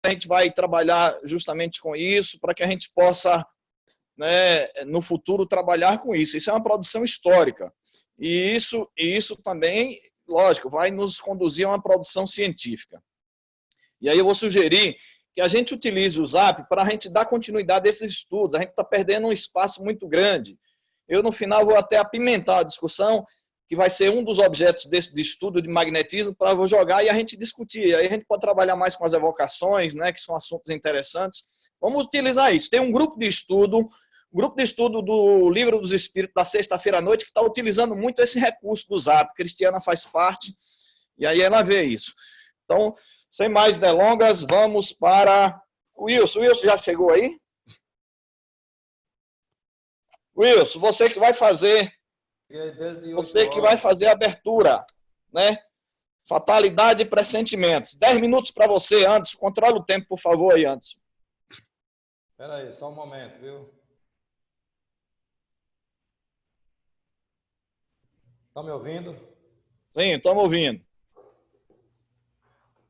a gente vai trabalhar justamente com isso, para que a gente possa, né, no futuro, trabalhar com isso. Isso é uma produção histórica. E isso também, lógico, vai nos conduzir a uma produção científica. E aí eu vou sugerir que a gente utilize o Zap para a gente dar continuidade a esses estudos. A gente está perdendo um espaço muito grande. Eu, no final, vou até apimentar a discussão, que vai ser um dos objetos desse de estudo de magnetismo, para eu vou jogar e a gente discutir. Aí a gente pode trabalhar mais com as evocações, né, que são assuntos interessantes. Vamos utilizar isso. Tem um grupo de estudo do Livro dos Espíritos da sexta-feira à noite que está utilizando muito esse recurso do Zap. Cristiana faz parte, e aí ela vê isso. Então, sem mais delongas, vamos para o Wilson. O Wilson já chegou aí? Wilson, você que vai fazer a abertura, né? Fatalidade e pressentimentos. 10 minutos para você, Anderson. Controla o tempo, por favor, aí, Anderson. Espera aí, só um momento, viu? Estão me ouvindo? Sim, estamos ouvindo.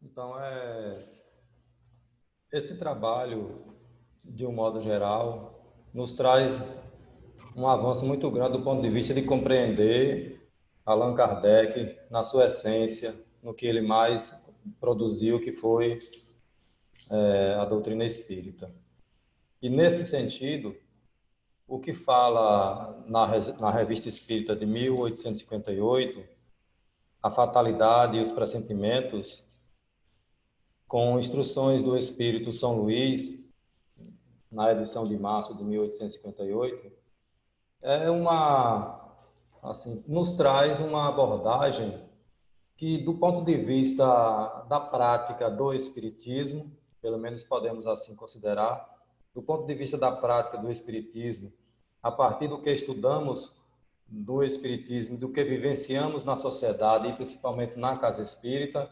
Então, esse trabalho, de um modo geral, nos traz um avanço muito grande do ponto de vista de compreender Allan Kardec na sua essência, no que ele mais produziu, que foi a doutrina espírita. E, nesse sentido, o que fala na Revista Espírita de 1858, a fatalidade e os pressentimentos, com instruções do Espírito São Luís, na edição de março de 1858, nos traz uma abordagem que, do ponto de vista da prática do Espiritismo, pelo menos podemos assim considerar, do ponto de vista da prática do Espiritismo, a partir do que estudamos do Espiritismo, do que vivenciamos na sociedade e principalmente na Casa Espírita,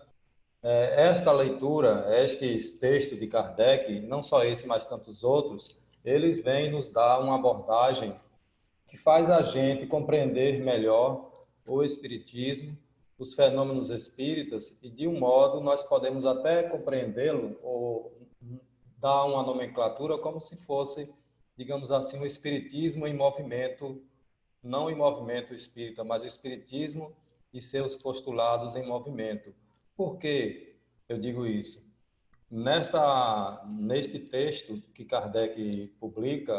esta leitura, este texto de Kardec, não só esse, mas tantos outros, eles vêm nos dar uma abordagem que faz a gente compreender melhor o Espiritismo, os fenômenos espíritas, e de um modo nós podemos até compreendê-lo ou dar uma nomenclatura como se fosse, digamos assim, o Espiritismo em movimento, não em movimento espírita, mas o Espiritismo e seus postulados em movimento. Por que eu digo isso? Neste texto que Kardec publica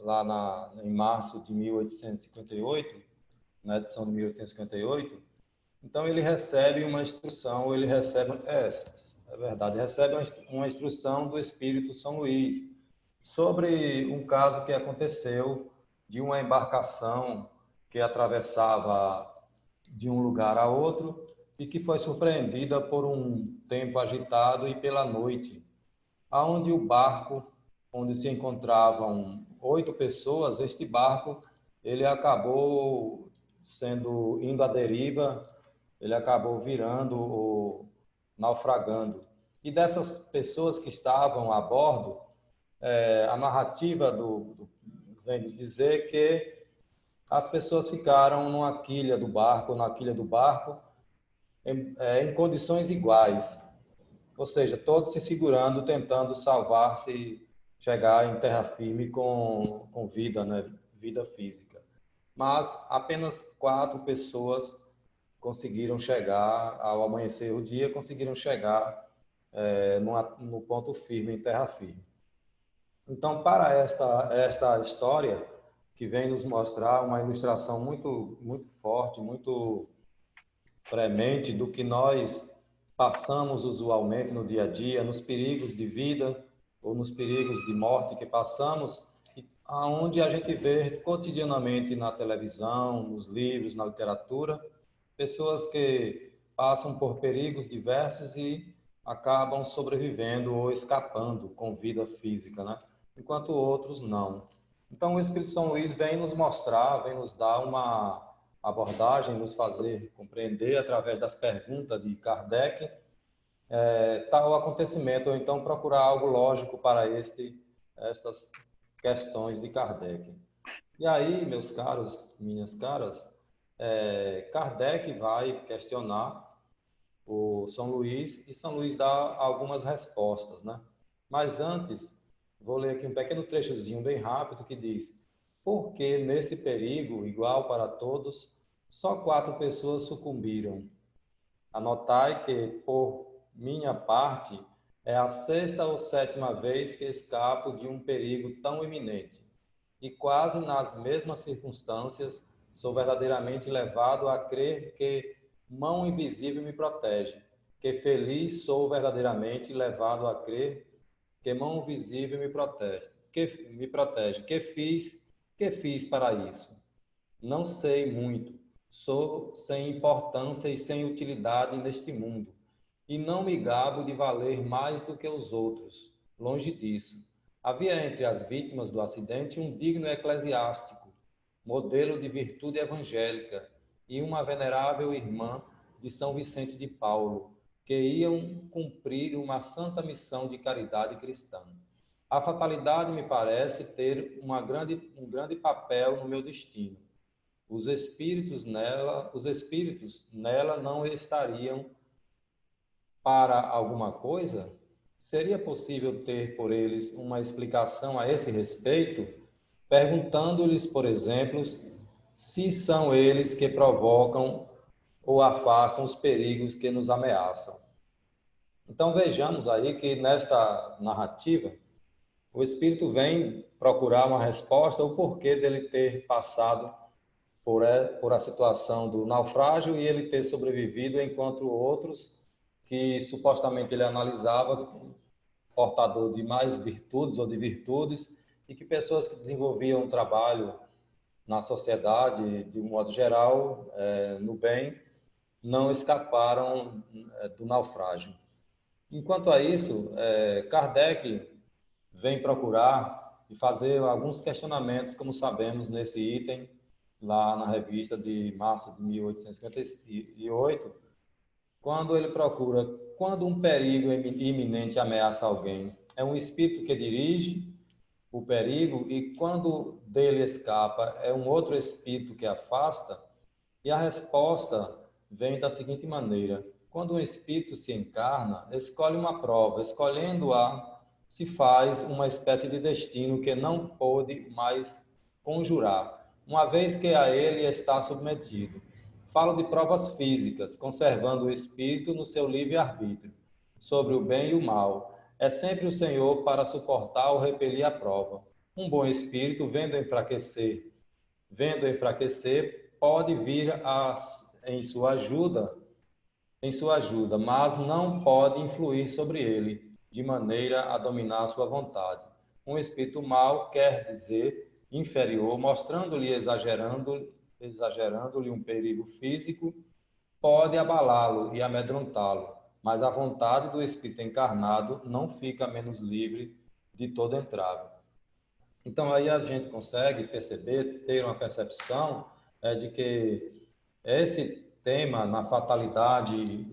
lá em março de 1858, na edição de 1858, então ele recebe uma instrução, recebe uma instrução do Espírito São Luís sobre um caso que aconteceu de uma embarcação que atravessava de um lugar a outro e que foi surpreendida por um tempo agitado e pela noite, aonde o barco, onde se encontravam 8 pessoas, este barco, ele acabou indo à deriva, ele acabou virando ou naufragando. E dessas pessoas que estavam a bordo, a narrativa vem nos dizer que as pessoas ficaram na quilha do barco, em condições iguais, ou seja, todos se segurando, tentando salvar-se, chegar em terra firme com vida, né? Vida física. Mas apenas 4 pessoas conseguiram chegar, ao amanhecer o dia, conseguiram chegar no ponto firme, em terra firme. Então, para esta história, que vem nos mostrar uma ilustração muito, muito forte, muito premente do que nós passamos usualmente no dia a dia, nos perigos de vida ou nos perigos de morte que passamos, aonde a gente vê cotidianamente na televisão, nos livros, na literatura, pessoas que passam por perigos diversos e acabam sobrevivendo ou escapando com vida física, né? Enquanto outros não. Então, o Espírito São Luís vem nos mostrar, vem nos dar uma abordagem, nos fazer compreender, através das perguntas de Kardec, tal acontecimento, ou então procurar algo lógico para estas questões de Kardec. E aí, meus caros, minhas caras, Kardec vai questionar o São Luís, e São Luís dá algumas respostas, né? Mas antes, vou ler aqui um pequeno trechozinho bem rápido que diz: porque nesse perigo igual para todos, só 4 pessoas sucumbiram. Anotai que, por minha parte, é a 6ª ou 7ª vez que escapo de um perigo tão iminente. E quase nas mesmas circunstâncias, sou verdadeiramente levado a crer que mão invisível me protege. Que feliz sou verdadeiramente levado a crer que mão invisível me protege. Que fiz para isso? Não sei muito. Sou sem importância e sem utilidade neste mundo. E não me gabo de valer mais do que os outros. Longe disso. Havia entre as vítimas do acidente um digno eclesiástico, modelo de virtude evangélica, e uma venerável irmã de São Vicente de Paulo, que iam cumprir uma santa missão de caridade cristã. A fatalidade me parece ter um grande papel no meu destino. Os espíritos nela não estariam para alguma coisa? Seria possível ter por eles uma explicação a esse respeito, perguntando-lhes, por exemplo, se são eles que provocam ou afastam os perigos que nos ameaçam. Então vejamos aí que nesta narrativa o espírito vem procurar uma resposta, o porquê dele ter passado por a situação do naufrágio e ele ter sobrevivido, enquanto outros que supostamente ele analisava portador de mais virtudes ou de virtudes, e que pessoas que desenvolviam um trabalho na sociedade, de um modo geral, no bem, não escaparam do naufrágio. Enquanto a isso, Kardec vem procurar e fazer alguns questionamentos, como sabemos, nesse item, lá na revista de março de 1858, quando ele procura, quando um perigo iminente ameaça alguém, é um espírito que dirige o perigo, e quando dele escapa, é um outro espírito que afasta? E a resposta vem da seguinte maneira: quando um espírito se encarna, escolhe uma prova, escolhendo-a, se faz uma espécie de destino que não pôde mais conjurar, uma vez que a ele está submetido. Falo de provas físicas, conservando o espírito no seu livre-arbítrio, sobre o bem e o mal. É sempre o Senhor para suportar ou repelir a prova. Um bom espírito, vendo enfraquecer, pode vir em sua ajuda, mas não pode influir sobre ele, de maneira a dominar sua vontade. Um espírito mau quer dizer inferior, mostrando-lhe, exagerando-lhe um perigo físico, pode abalá-lo e amedrontá-lo, mas a vontade do espírito encarnado não fica menos livre de todo entrave. Então, aí a gente consegue perceber, ter uma percepção de que esse tema na fatalidade,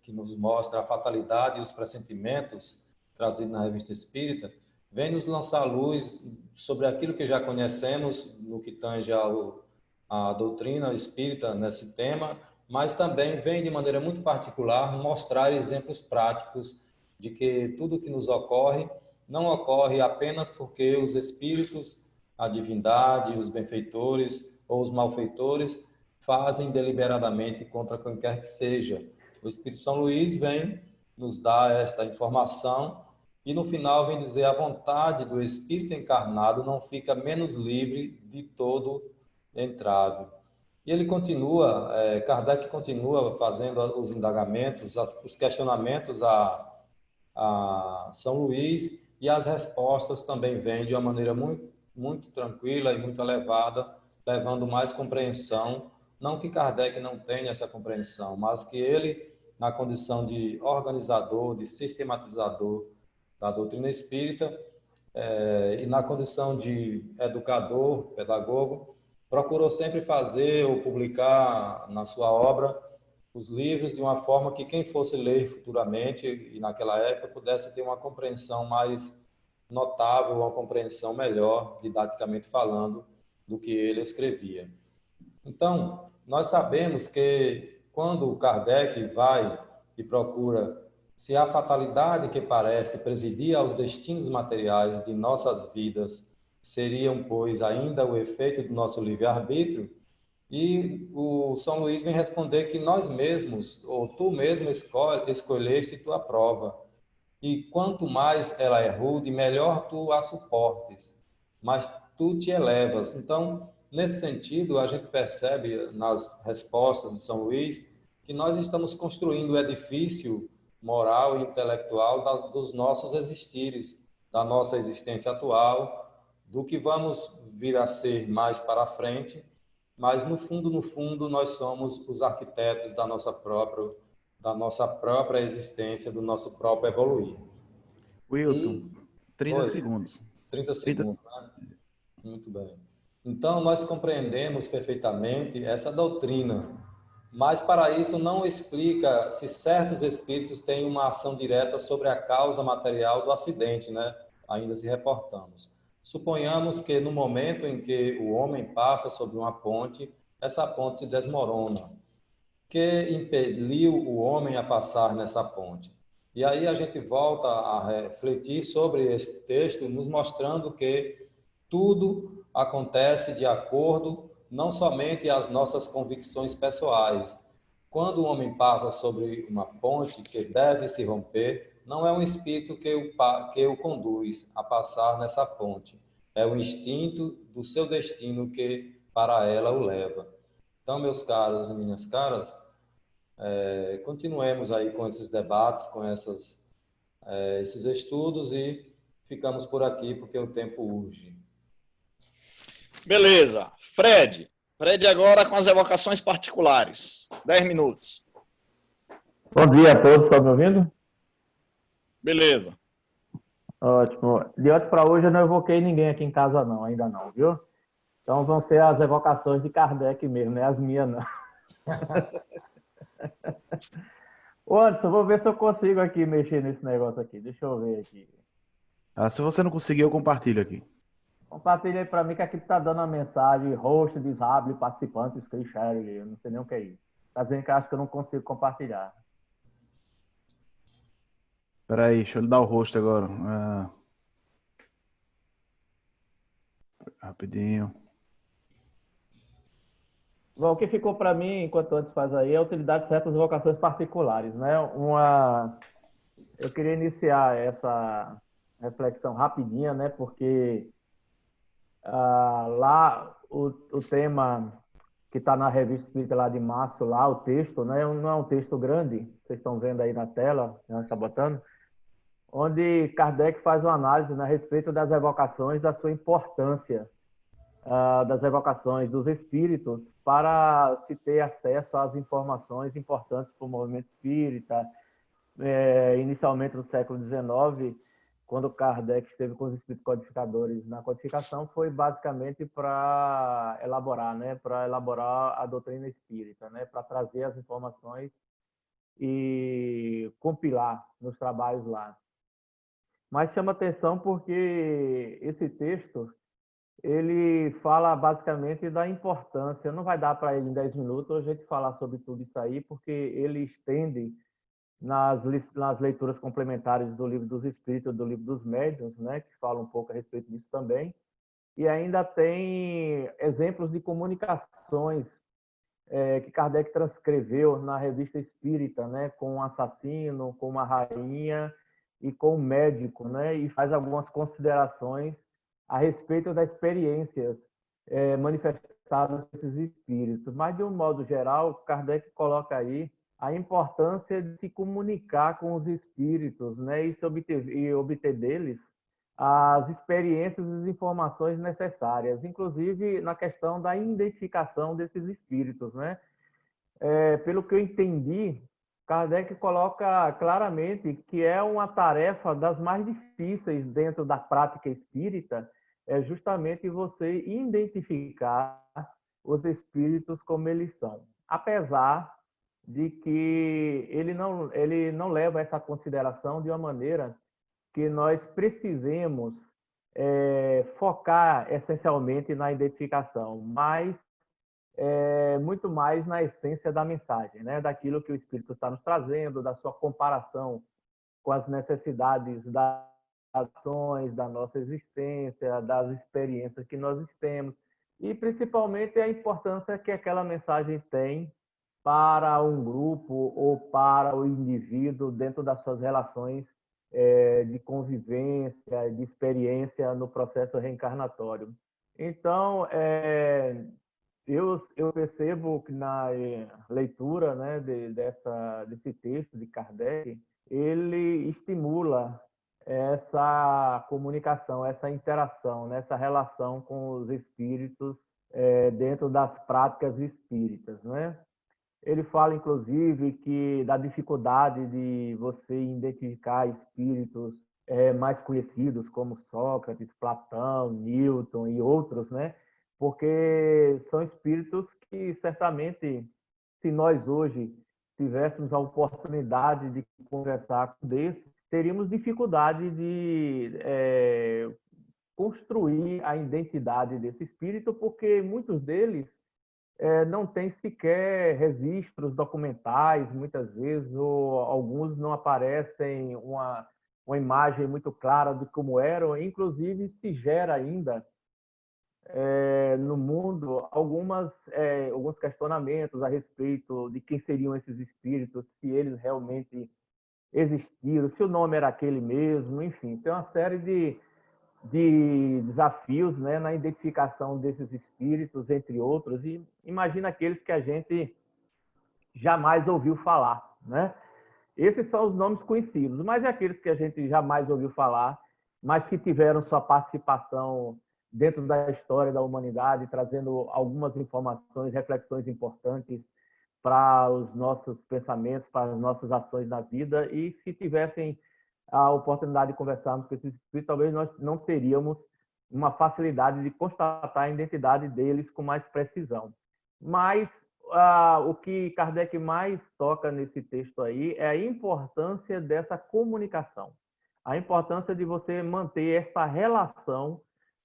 que nos mostra a fatalidade e os pressentimentos trazidos na Revista Espírita, vem nos lançar luz sobre aquilo que já conhecemos no que tange a doutrina espírita nesse tema, mas também vem de maneira muito particular mostrar exemplos práticos de que tudo que nos ocorre não ocorre apenas porque os espíritos, a divindade, os benfeitores ou os malfeitores fazem deliberadamente contra quem quer que seja. O Espírito São Luís vem nos dar esta informação e no final vem dizer: a vontade do Espírito encarnado não fica menos livre de todo entrave. E ele continua, Kardec continua fazendo os indagamentos, os questionamentos a São Luís, e as respostas também vêm de uma maneira muito, muito tranquila e muito elevada, levando mais compreensão. Não que Kardec não tenha essa compreensão, mas que ele, na condição de organizador, de sistematizador da doutrina espírita, e na condição de educador, pedagogo, procurou sempre fazer ou publicar na sua obra os livros de uma forma que quem fosse ler futuramente e naquela época pudesse ter uma compreensão mais notável, uma compreensão melhor, didaticamente falando, do que ele escrevia. Então, nós sabemos que quando Kardec vai e procura Se a fatalidade que parece presidir aos destinos materiais de nossas vidas seriam, pois, ainda o efeito do nosso livre-arbítrio, e o São Luís vem responder que nós mesmos, ou tu mesmo escolheste tua prova, e quanto mais ela é rude, melhor tu a suportes, mas tu te elevas. Então, nesse sentido, a gente percebe nas respostas de São Luís que nós estamos construindo o edifício moral e intelectual dos nossos existires, da nossa existência atual, do que vamos vir a ser mais para frente, mas no fundo, nós somos os arquitetos da nossa própria existência, do nosso próprio evoluir. Wilson, E, 30 segundos. 30 30... segundos, né? Muito bem. Então, nós compreendemos perfeitamente essa doutrina, mas para isso não explica se certos espíritos têm uma ação direta sobre a causa material do acidente, né? Ainda se reportamos. Suponhamos que no momento em que o homem passa sobre uma ponte, essa ponte se desmorona. Que impeliu o homem a passar nessa ponte? E aí a gente volta a refletir sobre esse texto, nos mostrando que tudo acontece de acordo não somente às nossas convicções pessoais. Quando o homem passa sobre uma ponte que deve se romper, não é um espírito que o conduz a passar nessa ponte. É o instinto do seu destino que para ela o leva. Então, meus caros e minhas caras, continuemos aí com esses debates, com esses estudos e ficamos por aqui porque o tempo urge. Beleza. Fred. Fred agora com as evocações particulares. 10 minutos. Bom dia a todos, estão me ouvindo? Beleza. Ótimo. De ontem para hoje eu não evoquei ninguém aqui em casa não, ainda não, viu? Então vão ser as evocações de Kardec mesmo, não é as minhas não. Ô Anderson, vou ver se eu consigo aqui mexer nesse negócio aqui. Deixa eu ver aqui. Se você não conseguir, eu compartilho aqui. Compartilha aí para mim que aqui está dando uma mensagem, host, disable, participante, screen share, eu não sei nem o que é isso. Está dizendo que acho que eu não consigo compartilhar. Espera aí, deixa eu lhe dar o rosto agora. Rapidinho. Bom, o que ficou para mim, enquanto antes faz aí, é a utilidade de certas vocações particulares, né? Eu queria iniciar essa reflexão rapidinha, né? Porque lá o tema que está na revista Espírita lá de março, lá o texto, né? Não é um texto grande, vocês estão vendo aí na tela, já está botando, onde Kardec faz uma análise, né, a respeito das evocações, da sua importância, das evocações dos espíritos para se ter acesso às informações importantes para o movimento espírita. Inicialmente no século XIX, quando Kardec esteve com os espíritos codificadores na codificação, foi basicamente para elaborar, né, para elaborar a doutrina espírita, né, para trazer as informações e compilar nos trabalhos lá. Mas chama atenção porque esse texto ele fala basicamente da importância, não vai dar para ele em 10 minutos a gente falar sobre tudo isso aí, porque ele estende nas leituras complementares do Livro dos Espíritos, do Livro dos Médiuns, né, que fala um pouco a respeito disso também, e ainda tem exemplos de comunicações que Kardec transcreveu na Revista Espírita, né, com um assassino, com uma rainha e com um médico, né, e faz algumas considerações a respeito das experiências manifestadas desses espíritos. Mas, de um modo geral, Kardec coloca aí a importância de se comunicar com os espíritos, né, e obter deles as experiências e as informações necessárias, inclusive na questão da identificação desses espíritos, né? Pelo que eu entendi, Kardec coloca claramente que é uma tarefa das mais difíceis dentro da prática espírita, é justamente você identificar os espíritos como eles são. Apesar de que ele não leva essa consideração de uma maneira que nós precisemos focar essencialmente na identificação, mas muito mais na essência da mensagem, né? Daquilo que o Espírito está nos trazendo, da sua comparação com as necessidades das ações, da nossa existência, das experiências que nós temos, e principalmente a importância que aquela mensagem tem para um grupo ou para o indivíduo dentro das suas relações de convivência, de experiência no processo reencarnatório. Então, eu percebo que na leitura, né, desse texto de Kardec, ele estimula essa comunicação, essa interação, né, essa relação com os espíritos dentro das práticas espíritas, né? Ele fala, inclusive, que da dificuldade de você identificar espíritos mais conhecidos, como Sócrates, Platão, Newton e outros, né? Porque são espíritos que, certamente, se nós hoje tivéssemos a oportunidade de conversar com eles, teríamos dificuldade de construir a identidade desse espírito, porque muitos deles não tem sequer registros documentais, muitas vezes, ou alguns não aparecem uma imagem muito clara de como eram. Inclusive, se gera ainda no mundo alguns questionamentos a respeito de quem seriam esses espíritos, se eles realmente existiram, se o nome era aquele mesmo, enfim, tem uma série de desafios, né, na identificação desses espíritos, entre outros, e imagina aqueles que a gente jamais ouviu falar, né? Esses são os nomes conhecidos, mas é aqueles que a gente jamais ouviu falar, mas que tiveram sua participação dentro da história da humanidade, trazendo algumas informações, reflexões importantes para os nossos pensamentos, para as nossas ações na vida, e se tivessem a oportunidade de conversarmos com esses espíritos, talvez nós não teríamos uma facilidade de constatar a identidade deles com mais precisão. Mas o que Kardec mais toca nesse texto aí é a importância dessa comunicação, a importância de você manter essa relação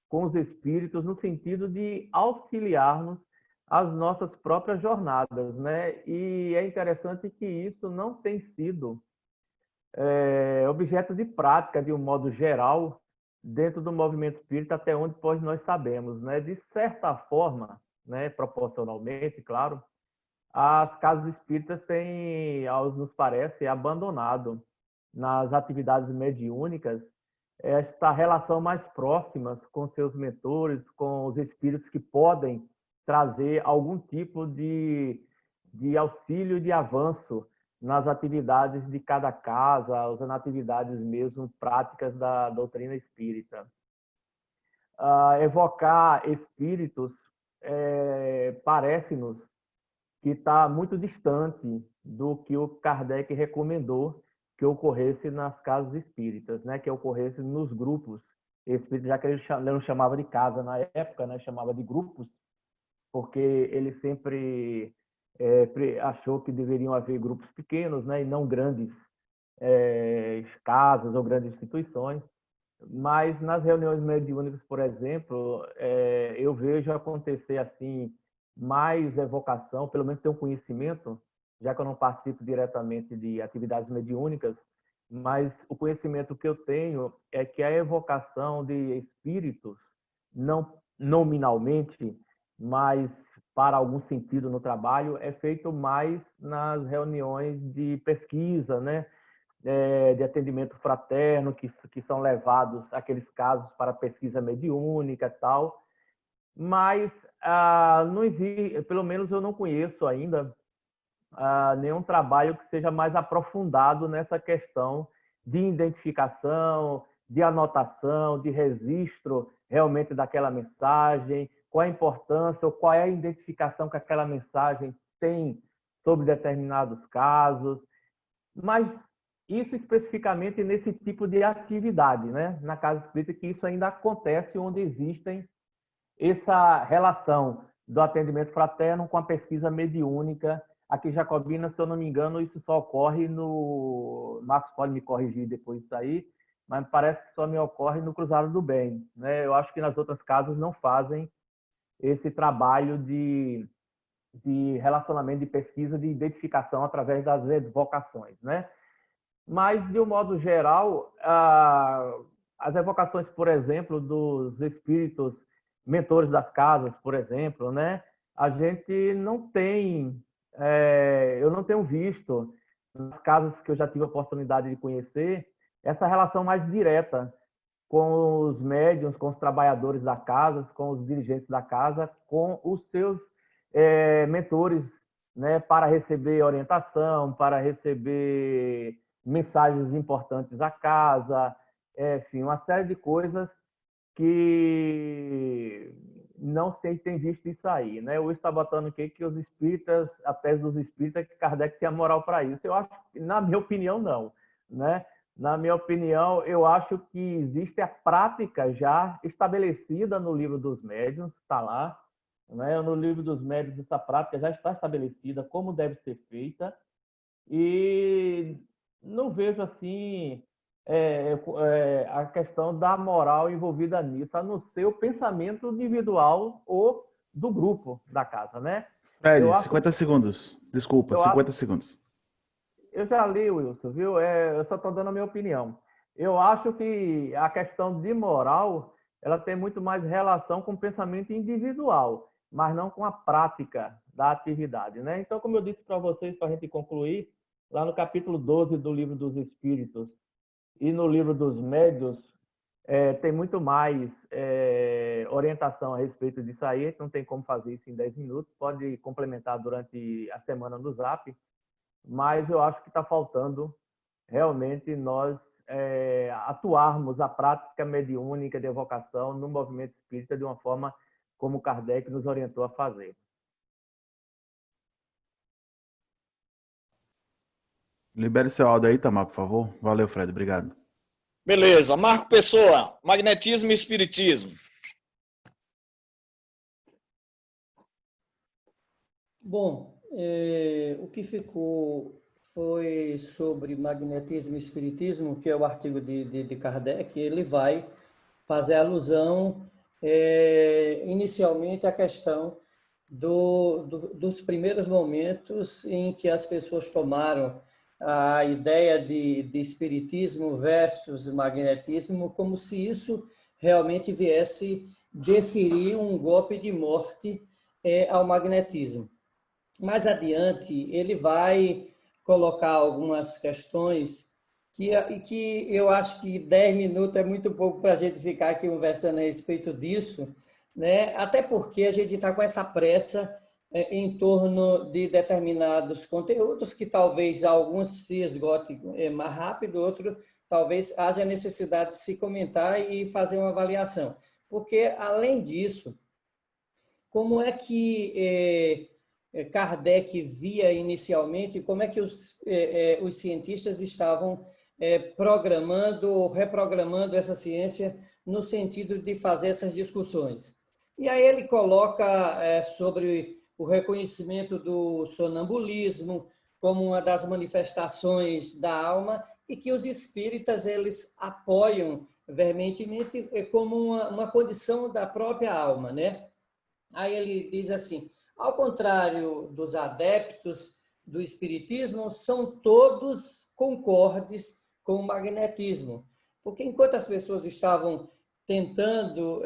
com os espíritos no sentido de auxiliar-nos as nossas próprias jornadas, né? E é interessante que isso não tem sido objeto de prática, de um modo geral, dentro do movimento espírita, até onde nós sabemos, né? De certa forma, né, proporcionalmente, claro, as casas espíritas têm, nos parece, abandonado nas atividades mediúnicas esta relação mais próxima com seus mentores, com os espíritos que podem trazer algum tipo de auxílio, de avanço nas atividades de cada casa, ou nas atividades mesmo práticas da doutrina espírita. Evocar espíritos parece-nos que está muito distante do que o Kardec recomendou que ocorresse nas casas espíritas, né? Que ocorresse nos grupos espíritas, já que ele não chamava de casa na época, né? Chamava de grupos, porque ele sempre achou que deveriam haver grupos pequenos, né? E não grandes casas ou grandes instituições. Mas nas reuniões mediúnicas, por exemplo, eu vejo acontecer assim mais evocação, pelo menos ter um conhecimento, já que eu não participo diretamente de atividades mediúnicas, mas o conhecimento que eu tenho é que a evocação de espíritos, não nominalmente, mas para algum sentido no trabalho, é feito mais nas reuniões de pesquisa, né? De atendimento fraterno, que são levados aqueles casos para pesquisa mediúnica e tal. Mas não existe, pelo menos eu não conheço ainda nenhum trabalho que seja mais aprofundado nessa questão de identificação, de anotação, de registro realmente daquela mensagem, qual a importância ou qual é a identificação que aquela mensagem tem sobre determinados casos. Mas isso especificamente nesse tipo de atividade, né? Na casa espírita, que isso ainda acontece onde existem essa relação do atendimento fraterno com a pesquisa mediúnica. Aqui em Jacobina, se eu não me engano, isso só ocorre no... Marcos pode me corrigir depois disso aí, mas parece que só me ocorre no Cruzado do Bem, né? Eu acho que nas outras casas não fazem esse trabalho de relacionamento, de pesquisa, de identificação através das evocações, né? Mas, de um modo geral, as evocações, por exemplo, dos espíritos mentores das casas, por exemplo, né? A gente não tem, eu não tenho visto nas casas que eu já tive a oportunidade de conhecer essa relação mais direta com os médiuns, com os trabalhadores da casa, com os dirigentes da casa, com os seus mentores, né, para receber orientação, para receber mensagens importantes à casa, enfim, uma série de coisas que não sei se tem visto isso aí, né? O está botando aqui que os espíritas, a tese dos espíritas, que Kardec tinha moral para isso. Eu acho, na minha opinião, não, né? Na minha opinião, eu acho que existe a prática já estabelecida no Livro dos Médiuns, está lá, né? No Livro dos Médiuns essa prática já está estabelecida, como deve ser feita, e não vejo assim a questão da moral envolvida nisso, a não ser o pensamento individual ou do grupo da casa, né? Fred, 50 segundos. Desculpa, eu 50 segundos. Eu já li, Wilson, viu? Eu só estou dando a minha opinião. Eu acho que a questão de moral, ela tem muito mais relação com o pensamento individual, mas não com a prática da atividade, né? Então, como eu disse para vocês, para a gente concluir, lá no capítulo 12 do Livro dos Espíritos e no Livro dos Médiuns, tem muito mais orientação a respeito disso aí. A gente não tem como fazer isso em 10 minutos, pode complementar durante a semana no Zap, mas eu acho que está faltando realmente nós atuarmos a prática mediúnica de evocação no movimento espírita de uma forma como Kardec nos orientou a fazer. Libere seu áudio aí, Tamar, por favor. Valeu, Fred. Obrigado. Beleza. Marco Pessoa, magnetismo e espiritismo. Bom, o que ficou foi sobre magnetismo e espiritismo, que é o artigo de Kardec. Ele vai fazer alusão inicialmente à questão dos primeiros momentos em que as pessoas tomaram a ideia de espiritismo versus magnetismo, como se isso realmente viesse deferir um golpe de morte ao magnetismo. Mais adiante, ele vai colocar algumas questões que eu acho que 10 minutos é muito pouco para a gente ficar aqui conversando a respeito disso, né? Até porque a gente está com essa pressa em torno de determinados conteúdos que talvez alguns se esgotem mais rápido, outros talvez haja necessidade de se comentar e fazer uma avaliação. Porque, além disso, como é que Kardec via inicialmente, como é que os cientistas estavam programando ou reprogramando essa ciência no sentido de fazer essas discussões. E aí ele coloca sobre o reconhecimento do sonambulismo como uma das manifestações da alma e que os espíritas eles apoiam veementemente como uma condição da própria alma, né? Aí ele diz assim: ao contrário dos adeptos do espiritismo, são todos concordes com o magnetismo. Porque enquanto as pessoas estavam tentando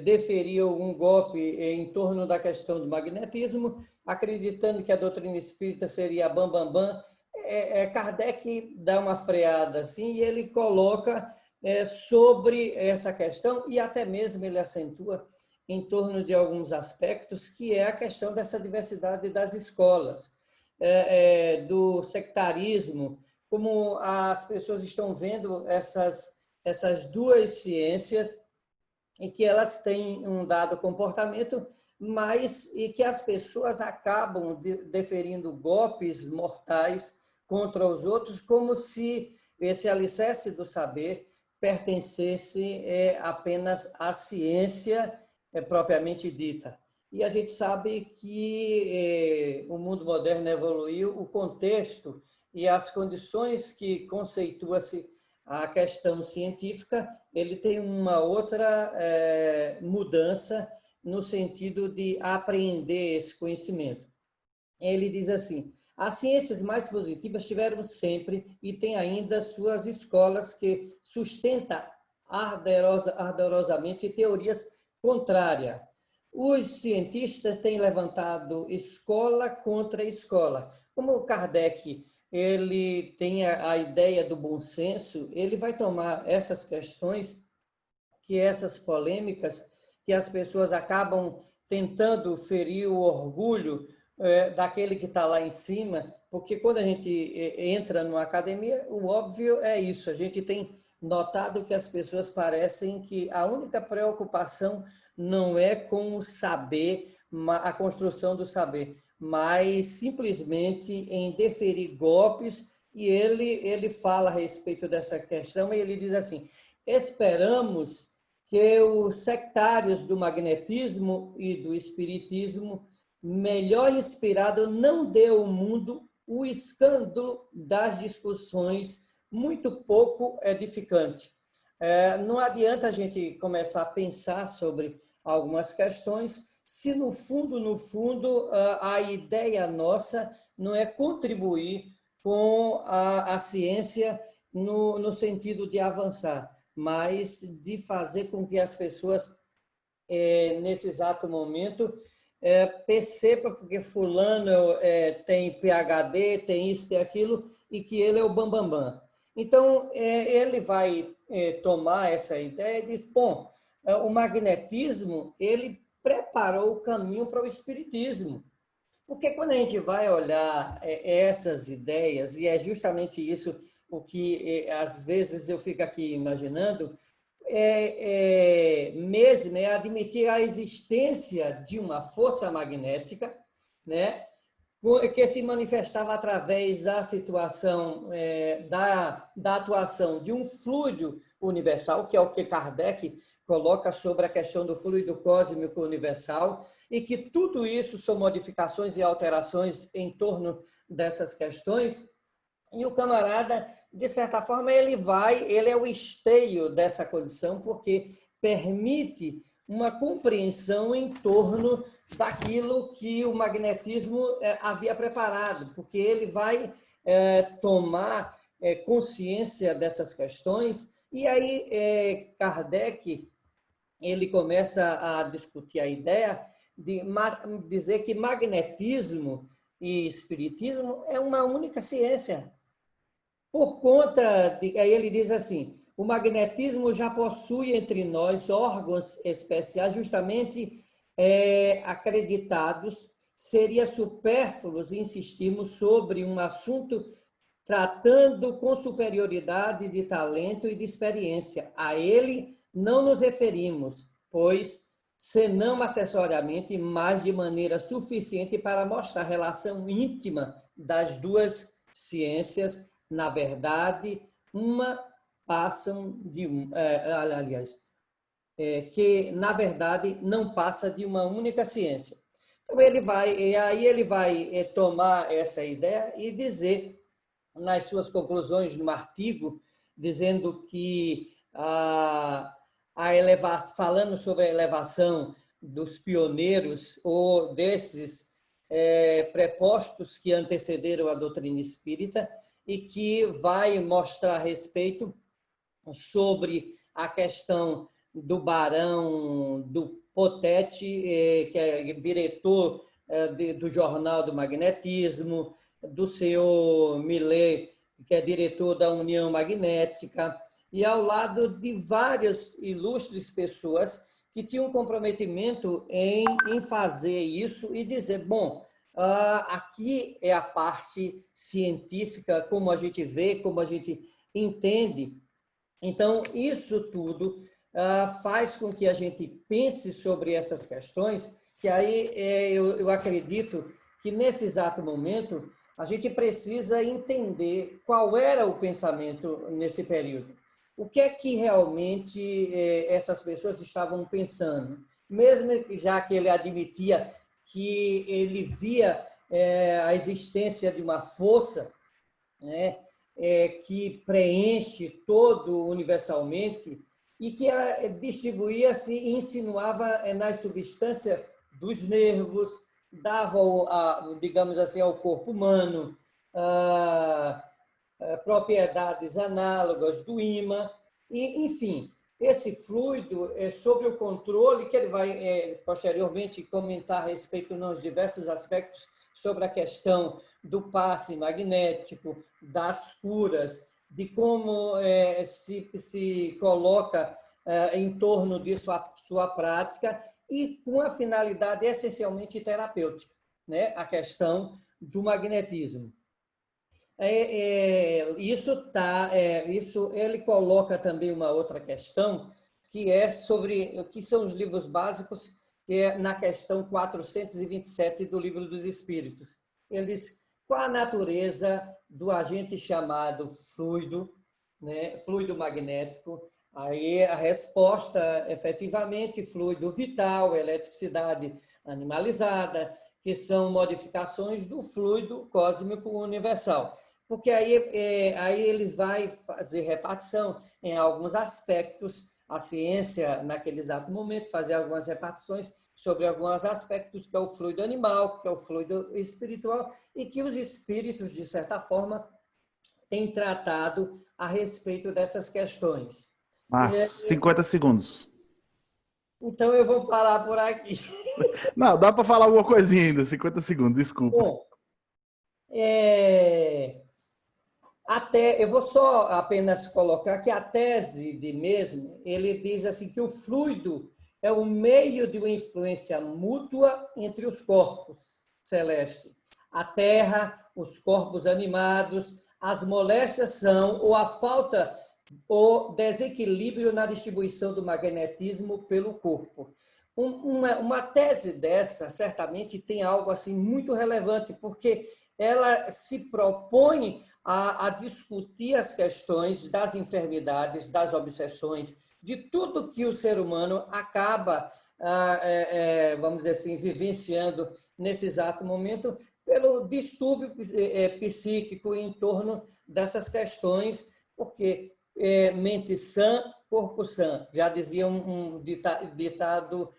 deferir algum golpe em torno da questão do magnetismo, acreditando que a doutrina espírita seria bam, Kardec dá uma freada assim e ele coloca sobre essa questão e até mesmo ele acentua em torno de alguns aspectos, que é a questão dessa diversidade das escolas, do sectarismo, como as pessoas estão vendo essas duas ciências e que elas têm um dado comportamento, mas e que as pessoas acabam deferindo golpes mortais contra os outros, como se esse alicerce do saber pertencesse apenas à ciência propriamente dita. E a gente sabe que o mundo moderno evoluiu, o contexto e as condições que conceitua-se a questão científica, ele tem uma outra mudança no sentido de apreender esse conhecimento. Ele diz assim: As ciências mais positivas tiveram sempre e tem ainda suas escolas que sustentam ardorosamente teorias contrárias. Os cientistas têm levantado escola contra escola. Como o Kardec ele tem a ideia do bom senso, ele vai tomar essas questões, que essas polêmicas, que as pessoas acabam tentando ferir o orgulho daquele que está lá em cima, porque quando a gente entra numa academia, o óbvio é isso, a gente tem notado que as pessoas parecem que a única preocupação não é com o saber, a construção do saber, mas simplesmente em deferir golpes, e ele fala a respeito dessa questão, e ele diz assim: esperamos que os sectários do magnetismo e do espiritismo, melhor inspirado, não dê ao mundo o escândalo das discussões muito pouco edificante. Não adianta a gente começar a pensar sobre algumas questões se no fundo, a ideia nossa não é contribuir com a ciência no sentido de avançar, mas de fazer com que as pessoas, nesse exato momento, percebam porque fulano tem PhD, tem isso, tem aquilo, e que ele é o bambambam. Bam, bam. Então, ele vai tomar essa ideia e diz, bom, o magnetismo, ele preparou o caminho para o espiritismo. Porque quando a gente vai olhar essas ideias, e é justamente isso o que às vezes eu fico aqui imaginando, mesmo admitir a existência de uma força magnética, né, que se manifestava através da situação, da atuação de um fluido universal, que é o que Kardec coloca sobre a questão do fluido cósmico universal, e que tudo isso são modificações e alterações em torno dessas questões. E o camarada, de certa forma, ele é o esteio dessa condição, porque permite uma compreensão em torno daquilo que o magnetismo havia preparado, porque ele vai tomar consciência dessas questões, e aí Kardec ele começa a discutir a ideia de dizer que magnetismo e espiritismo é uma única ciência. Por conta de... Aí ele diz assim, o magnetismo já possui entre nós órgãos especiais justamente acreditados. Seria supérfluo insistirmos sobre um assunto tratando com superioridade de talento e de experiência. A ele não nos referimos, pois, senão acessoriamente, mas de maneira suficiente para mostrar a relação íntima das duas ciências. Na verdade, uma passam de que na verdade não passa de uma única ciência. Então ele vai tomar essa ideia e dizer nas suas conclusões no artigo, dizendo que falando sobre a elevação dos pioneiros ou desses prepostos que antecederam a doutrina espírita, e que vai mostrar a respeito sobre a questão do Barão do Potete, que é diretor do Jornal do Magnetismo, do senhor Millet, que é diretor da União Magnética, e ao lado de várias ilustres pessoas que tinham um comprometimento em fazer isso e dizer, bom, aqui é a parte científica, como a gente vê, como a gente entende. Então, isso tudo faz com que a gente pense sobre essas questões, que aí eu acredito que nesse exato momento a gente precisa entender qual era o pensamento nesse período. O que é que realmente essas pessoas estavam pensando? Mesmo já que ele admitia que ele via a existência de uma força, né, que preenche todo universalmente e que distribuía-se e insinuava nas substâncias dos nervos, davam, digamos assim, ao corpo humano propriedades análogas do ímã, e, enfim, esse fluido é sob o controle, que ele vai posteriormente comentar a respeito nos diversos aspectos sobre a questão do passe magnético, das curas, de como se coloca em torno disso a sua prática, e com a finalidade essencialmente terapêutica, né? A questão do magnetismo. Isso ele coloca também uma outra questão, que é sobre o que são os livros básicos, que é na questão 427 do Livro dos Espíritos. Ele diz qual a natureza do agente chamado fluido, né? Fluido magnético. Aí a resposta, efetivamente, fluido vital, eletricidade animalizada, que são modificações do fluido cósmico universal. Porque aí ele vai fazer repartição em alguns aspectos, a ciência, naquele exato momento, fazer algumas repartições sobre alguns aspectos, que é o fluido animal, que é o fluido espiritual, e que os espíritos, de certa forma, têm tratado a respeito dessas questões. Marcos, 50 segundos. Então, eu vou parar por aqui. Não, dá para falar alguma coisinha ainda, 50 segundos, desculpa. Bom, eu vou só apenas colocar que a tese de Mesmer, ele diz assim que o fluido é o meio de uma influência mútua entre os corpos celestes. A Terra, os corpos animados, as moléstias são, ou a falta, ou desequilíbrio na distribuição do magnetismo pelo corpo. Uma tese dessa, certamente, tem algo assim muito relevante, porque ela se propõe a discutir as questões das enfermidades, das obsessões, de tudo que o ser humano acaba, vamos dizer assim, vivenciando nesse exato momento, pelo distúrbio psíquico em torno dessas questões, porque mente sã, corpo sã, já dizia um ditado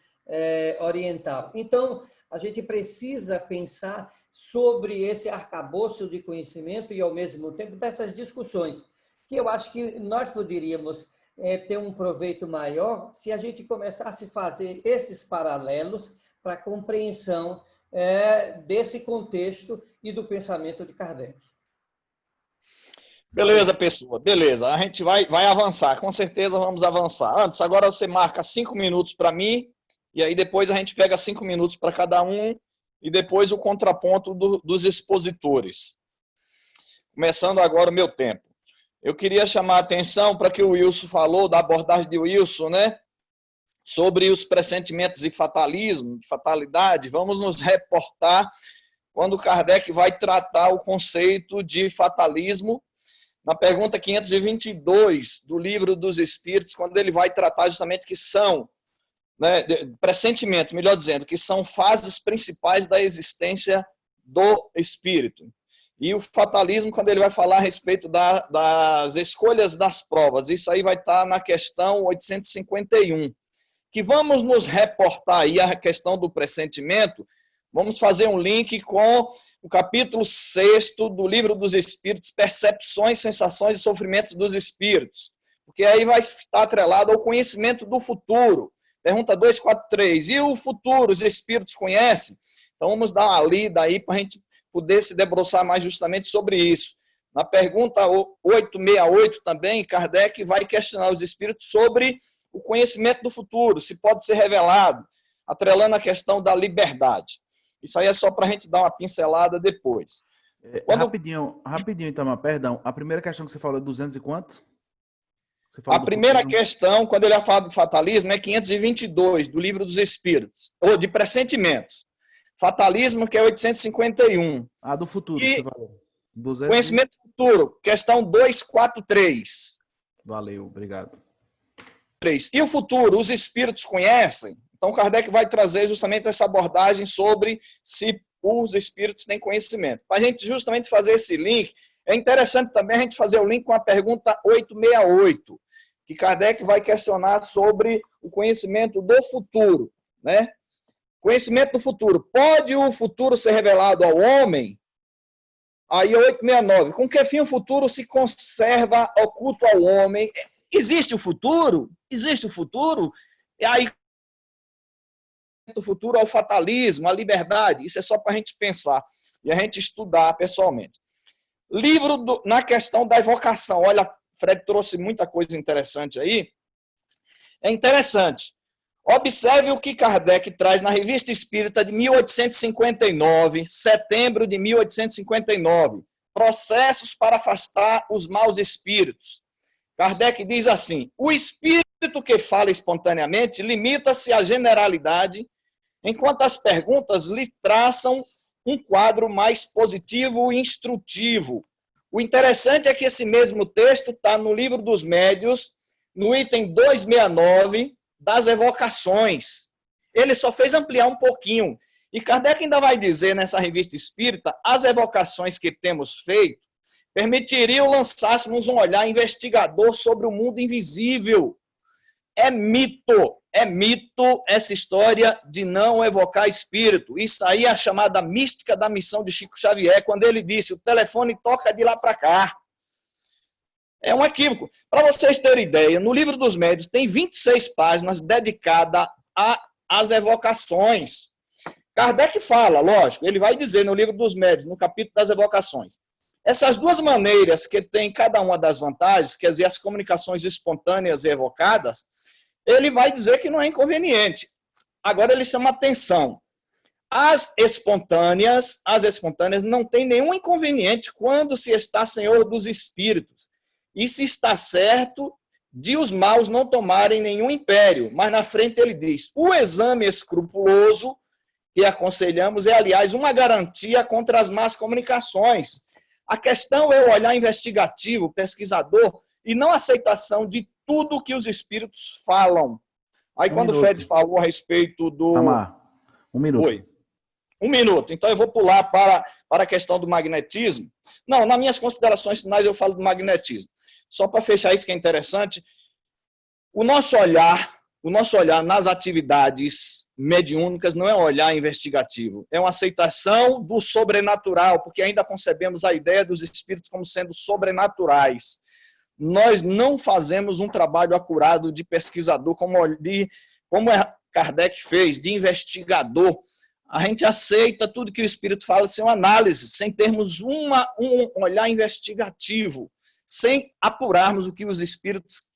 oriental. Então, a gente precisa pensar sobre esse arcabouço de conhecimento e, ao mesmo tempo, dessas discussões, que eu acho que nós poderíamos ter um proveito maior se a gente começasse a fazer esses paralelos para a compreensão desse contexto e do pensamento de Kardec. Beleza, pessoa, beleza. A gente vai avançar, com certeza vamos avançar. Antes, agora você marca 5 minutos para mim, e aí depois a gente pega 5 minutos para cada um, e depois o contraponto dos expositores. Começando agora o meu tempo. Eu queria chamar a atenção para que o Wilson falou, da abordagem de Wilson, né? Sobre os pressentimentos e fatalismo, de fatalidade. Vamos nos reportar quando Kardec vai tratar o conceito de fatalismo, na pergunta 522 do Livro dos Espíritos, quando ele vai tratar justamente que são, né, pressentimentos, melhor dizendo, que são fases principais da existência do espírito. E o fatalismo, quando ele vai falar a respeito das escolhas das provas, isso aí vai estar na questão 851. Que vamos nos reportar aí a questão do pressentimento, vamos fazer um link com o capítulo 6º do Livro dos Espíritos, Percepções, Sensações e Sofrimentos dos Espíritos, porque aí vai estar atrelado ao conhecimento do futuro. Pergunta 243, e o futuro, os Espíritos conhecem? Então vamos dar uma lida aí para a gente poder se debruçar mais justamente sobre isso. Na pergunta 868 também, Kardec vai questionar os Espíritos sobre o conhecimento do futuro, se pode ser revelado, atrelando a questão da liberdade. Isso aí é só para a gente dar uma pincelada depois. Rapidinho, Itamar, perdão. A primeira questão que você falou é 200 e quanto? A primeira questão, quando ele é falado do fatalismo, é 522, do Livro dos Espíritos, ou de pressentimentos. Fatalismo, que é 851. Ah, do futuro, e você falou. 200... Conhecimento do futuro, questão 243. Valeu, obrigado. E o futuro, os Espíritos conhecem? Então, Kardec vai trazer justamente essa abordagem sobre se os Espíritos têm conhecimento. Para a gente justamente fazer esse link, é interessante também a gente fazer o link com a pergunta 868, que Kardec vai questionar sobre o conhecimento do futuro, né? Conhecimento do futuro. Pode o futuro ser revelado ao homem? Aí 869. Com que fim o futuro se conserva oculto ao homem? Existe o futuro? Existe o futuro? E aí o futuro ao fatalismo, à liberdade. Isso é só para a gente pensar e a gente estudar pessoalmente. Na questão da evocação. Olha, Fred trouxe muita coisa interessante aí. É interessante. Observe o que Kardec traz na Revista Espírita de 1859, setembro de 1859. Processos para afastar os maus espíritos. Kardec diz assim: o espírito que fala espontaneamente limita-se à generalidade, enquanto as perguntas lhe traçam um quadro mais positivo e instrutivo. O interessante é que esse mesmo texto está no Livro dos Médiuns, no item 269, das evocações. Ele só fez ampliar um pouquinho. E Kardec ainda vai dizer nessa Revista Espírita, as evocações que temos feito permitiriam lançássemos um olhar investigador sobre o mundo invisível. É mito essa história de não evocar espírito. Isso aí é a chamada mística da missão de Chico Xavier, quando ele disse, o telefone toca de lá para cá. É um equívoco. Para vocês terem ideia, no Livro dos Médiuns tem 26 páginas dedicadas às evocações. Kardec fala, lógico, ele vai dizer no Livro dos Médiuns, no capítulo das evocações, essas duas maneiras que tem cada uma das vantagens, quer dizer, as comunicações espontâneas e evocadas, ele vai dizer que não é inconveniente. Agora ele chama atenção. As espontâneas não têm nenhum inconveniente quando se está senhor dos espíritos. E se está certo de os maus não tomarem nenhum império. Mas na frente ele diz, o exame escrupuloso que aconselhamos é, aliás, uma garantia contra as más comunicações. A questão é o olhar investigativo, pesquisador, e não a aceitação de tudo que os espíritos falam. Aí quando o Fred falou a respeito do... Tamar, 1 minuto. Oi. 1 minuto. Então eu vou pular para a questão do magnetismo. Não, nas minhas considerações finais eu falo do magnetismo. Só para fechar isso que é interessante, o nosso olhar nas atividades mediúnicas não é um olhar investigativo, é uma aceitação do sobrenatural, porque ainda concebemos a ideia dos espíritos como sendo sobrenaturais. Nós não fazemos um trabalho acurado de pesquisador, como Kardec fez, de investigador. A gente aceita tudo que o espírito fala sem uma análise, sem termos um olhar investigativo, sem apurarmos o que os espíritos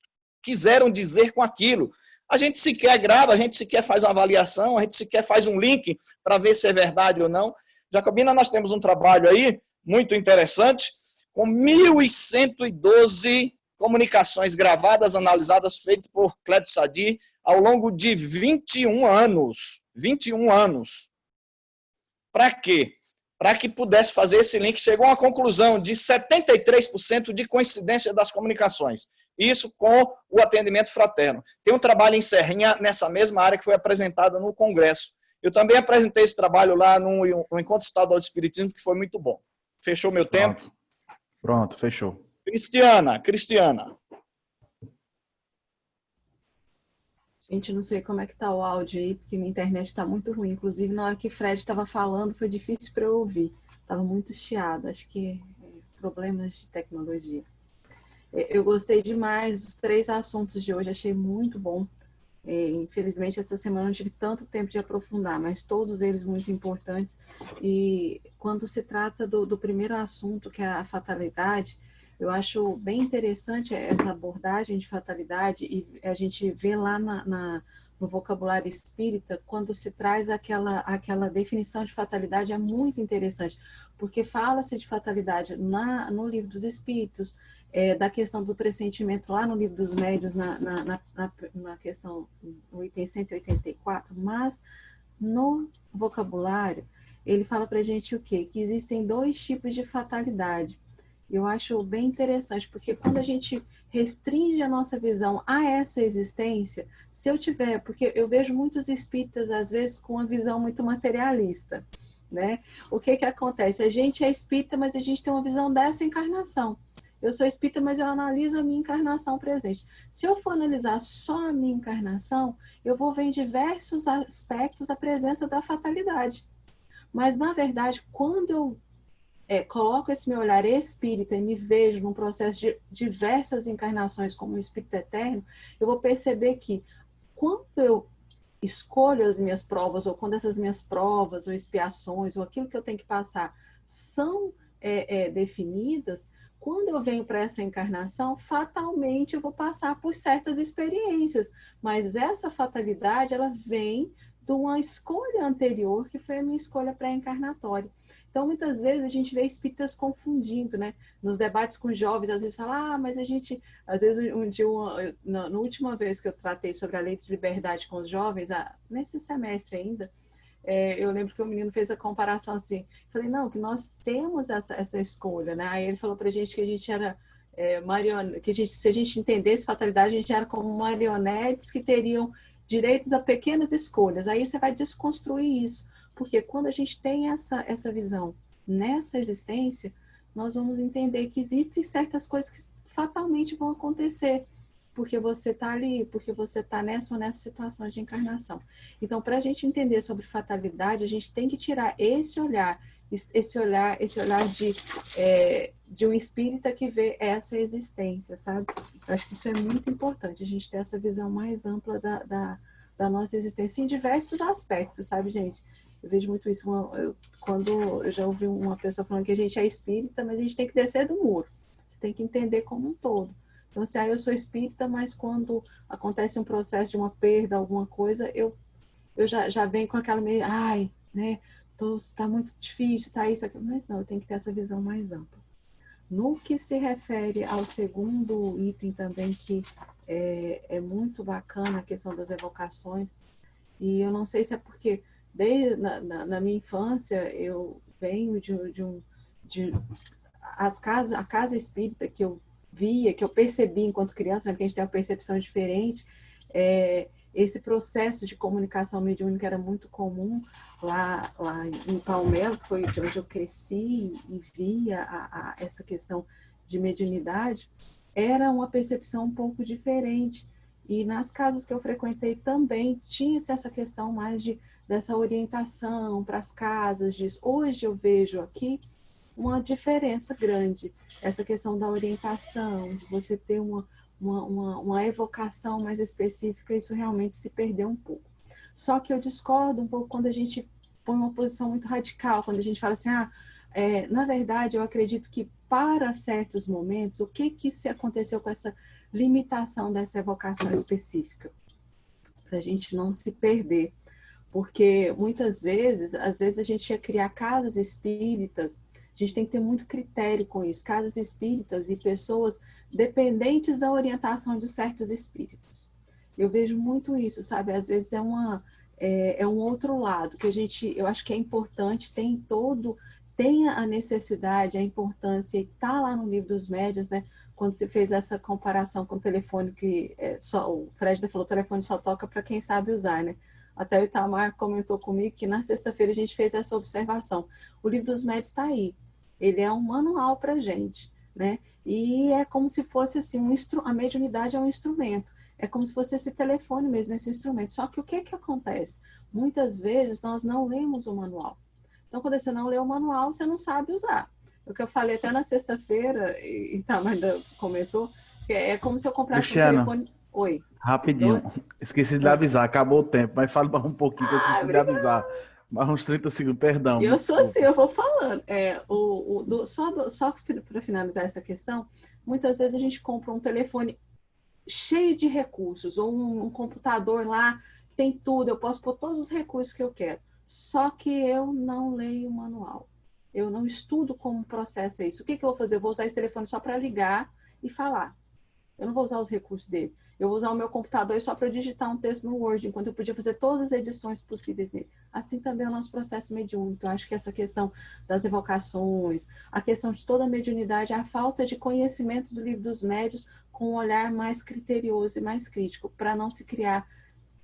quiseram dizer com aquilo. A gente sequer grava, a gente sequer faz uma avaliação, a gente sequer faz um link para ver se é verdade ou não. Jacobina, nós temos um trabalho aí muito interessante, com 1.112 comunicações gravadas, analisadas, feitas por Clédio Sadi, ao longo de 21 anos. 21 anos. Para quê? Para que pudesse fazer esse link, chegou a uma conclusão de 73% de coincidência das comunicações. Isso com o atendimento fraterno. Tem um trabalho em Serrinha, nessa mesma área, que foi apresentado no Congresso. Eu também apresentei esse trabalho lá no Encontro Estadual do Espiritismo, que foi muito bom. Fechou meu tempo? Pronto, fechou. Cristiana. Gente, não sei como é que tá o áudio aí, porque minha internet está muito ruim. Inclusive, na hora que Fred estava falando, foi difícil para eu ouvir. Estava muito chiado. Acho que problemas de tecnologia. Eu gostei demais dos 3 assuntos de hoje, achei muito bom. Infelizmente, essa semana não tive tanto tempo de aprofundar, mas todos eles muito importantes. E quando se trata do primeiro assunto, que é a fatalidade, eu acho bem interessante essa abordagem de fatalidade, e a gente vê lá no vocabulário espírita, quando se traz aquela definição de fatalidade, é muito interessante, porque fala-se de fatalidade no Livro dos Espíritos, da questão do pressentimento lá no Livro dos Médiuns, na questão, no item 184, mas no vocabulário, ele fala para a gente o quê? Que existem 2 tipos de fatalidade. Eu acho bem interessante, porque quando a gente restringe a nossa visão a essa existência, se eu tiver, porque eu vejo muitos espíritas, às vezes, com uma visão muito materialista, né? O que acontece? A gente é espírita, mas a gente tem uma visão dessa encarnação. eu sou espírita, mas eu analiso a minha encarnação presente. Se eu for analisar só a minha encarnação, eu vou ver em diversos aspectos a presença da fatalidade. Mas, na verdade, quando eu coloco esse meu olhar espírita e me vejo num processo de diversas encarnações como um espírito eterno, eu vou perceber que quando eu escolho as minhas provas, ou quando essas minhas provas, ou expiações, ou aquilo que eu tenho que passar são definidas, quando eu venho para essa encarnação, fatalmente eu vou passar por certas experiências, mas essa fatalidade, ela vem de uma escolha anterior, que foi a minha escolha pré-encarnatória. Então, muitas vezes, a gente vê espíritas confundindo, né? Nos debates com jovens, às vezes fala, mas a gente... Às vezes, na última vez que eu tratei sobre a lei de liberdade com os jovens, nesse semestre ainda, eu lembro que o menino fez a comparação assim, falei, não, que nós temos essa escolha, né? Aí ele falou pra gente que a gente era se a gente entendesse fatalidade, a gente era como marionetes que teriam direitos a pequenas escolhas. Aí você vai desconstruir isso, porque quando a gente tem essa visão nessa existência, nós vamos entender que existem certas coisas que fatalmente vão acontecer, porque você está ali, porque você está nessa ou nessa situação de encarnação. Então, para a gente entender sobre fatalidade, a gente tem que tirar esse olhar de um espírita que vê essa existência, sabe? Eu acho que isso é muito importante, a gente ter essa visão mais ampla da nossa existência em diversos aspectos, sabe, gente? Eu vejo muito isso quando eu já ouvi uma pessoa falando que a gente é espírita, mas a gente tem que descer do muro. Você tem que entender como um todo. Então, assim, eu sou espírita, mas quando acontece um processo de uma perda, alguma coisa, eu já venho com aquela meio, né, tá muito difícil, tá isso, aquilo. Mas não, eu tenho que ter essa visão mais ampla. No que se refere ao segundo item também, que é muito bacana, a questão das evocações, e eu não sei se é porque na minha infância eu venho a casa espírita que eu via, que eu percebi enquanto criança, né, porque a gente tem uma percepção diferente, esse processo de comunicação mediúnica era muito comum lá em Palmelo, que foi de onde eu cresci e via essa questão de mediunidade, era uma percepção um pouco diferente. E nas casas que eu frequentei também tinha-se essa questão mais dessa orientação para as casas. Hoje eu vejo aqui uma diferença grande, essa questão da orientação, de você ter uma evocação mais específica, isso realmente se perdeu um pouco. Só que eu discordo um pouco quando a gente põe uma posição muito radical, quando a gente fala assim, na verdade, eu acredito que para certos momentos, o que se aconteceu com essa limitação dessa evocação específica? Para a gente não se perder. Porque muitas vezes, às vezes a gente ia criar casas espíritas, a gente tem que ter muito critério com isso, casas espíritas e pessoas dependentes da orientação de certos espíritos. Eu vejo muito isso, sabe? Às vezes é um outro lado, que eu acho que é importante, tem a necessidade, a importância, e está lá no Livro dos Médiuns, né? Quando se fez essa comparação com o telefone, que o Fred falou, o telefone só toca para quem sabe usar, né? Até o Itamar comentou comigo que na sexta-feira a gente fez essa observação. O Livro dos Médiuns está aí. Ele é um manual para a gente, né? E é como se fosse assim, a mediunidade é um instrumento. É como se fosse esse telefone mesmo, esse instrumento. Só que o que acontece? Muitas vezes nós não lemos o manual. Então, quando você não lê o manual, você não sabe usar. O que eu falei até na sexta-feira, e Itamar comentou, que é como se eu comprasse um telefone... Oi. Rapidinho, esqueci de avisar, acabou o tempo, mas fala um pouquinho que eu esqueci de avisar. Mais uns 30 segundos, perdão. Eu sou assim, eu vou falando. Só para finalizar essa questão, muitas vezes a gente compra um telefone cheio de recursos, ou um computador lá que tem tudo, eu posso pôr todos os recursos que eu quero. Só que eu não leio o manual. Eu não estudo como processa isso. O que eu vou fazer? Eu vou usar esse telefone só para ligar e falar. Eu não vou usar os recursos dele. Eu vou usar o meu computador só para digitar um texto no Word, enquanto eu podia fazer todas as edições possíveis nele. Assim também é o nosso processo mediúnico. Eu acho que essa questão das evocações, a questão de toda a mediunidade, a falta de conhecimento do Livro dos Médiuns com um olhar mais criterioso e mais crítico, para não se criar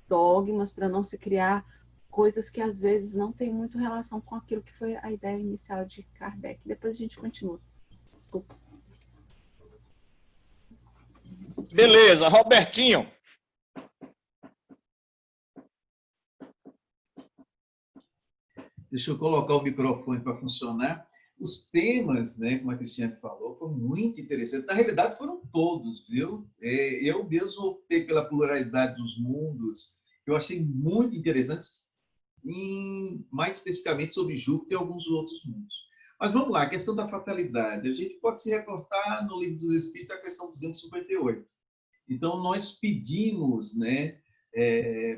dogmas, para não se criar coisas que às vezes não tem muito relação com aquilo que foi a ideia inicial de Kardec. Depois a gente continua. Desculpa. Beleza, Robertinho. Deixa eu colocar o microfone para funcionar. Os temas, né, como a Cristiane falou, foram muito interessantes. Na realidade, foram todos, viu? Eu mesmo optei pela pluralidade dos mundos. Eu achei muito interessantes, mais especificamente sobre Júpiter e alguns outros mundos. Mas vamos lá, a questão da fatalidade. A gente pode se reportar no Livro dos Espíritos a questão 258. Então, nós pedimos, né,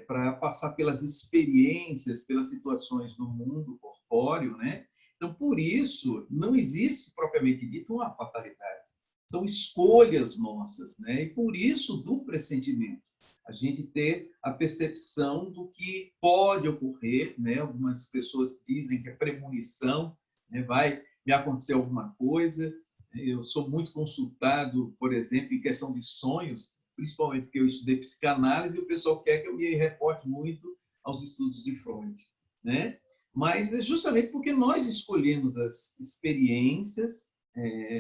para passar pelas experiências, pelas situações do mundo corpóreo, né? Então, por isso, não existe, propriamente dito, uma fatalidade. São escolhas nossas, né? E por isso, do pressentimento, a gente ter a percepção do que pode ocorrer, né? Algumas pessoas dizem que é premonição, né? Vai me acontecer alguma coisa. Eu sou muito consultado, por exemplo, em questão de sonhos, principalmente porque eu estudei psicanálise e o pessoal quer que eu me reporte muito aos estudos de Freud, né? Mas é justamente porque nós escolhemos as experiências,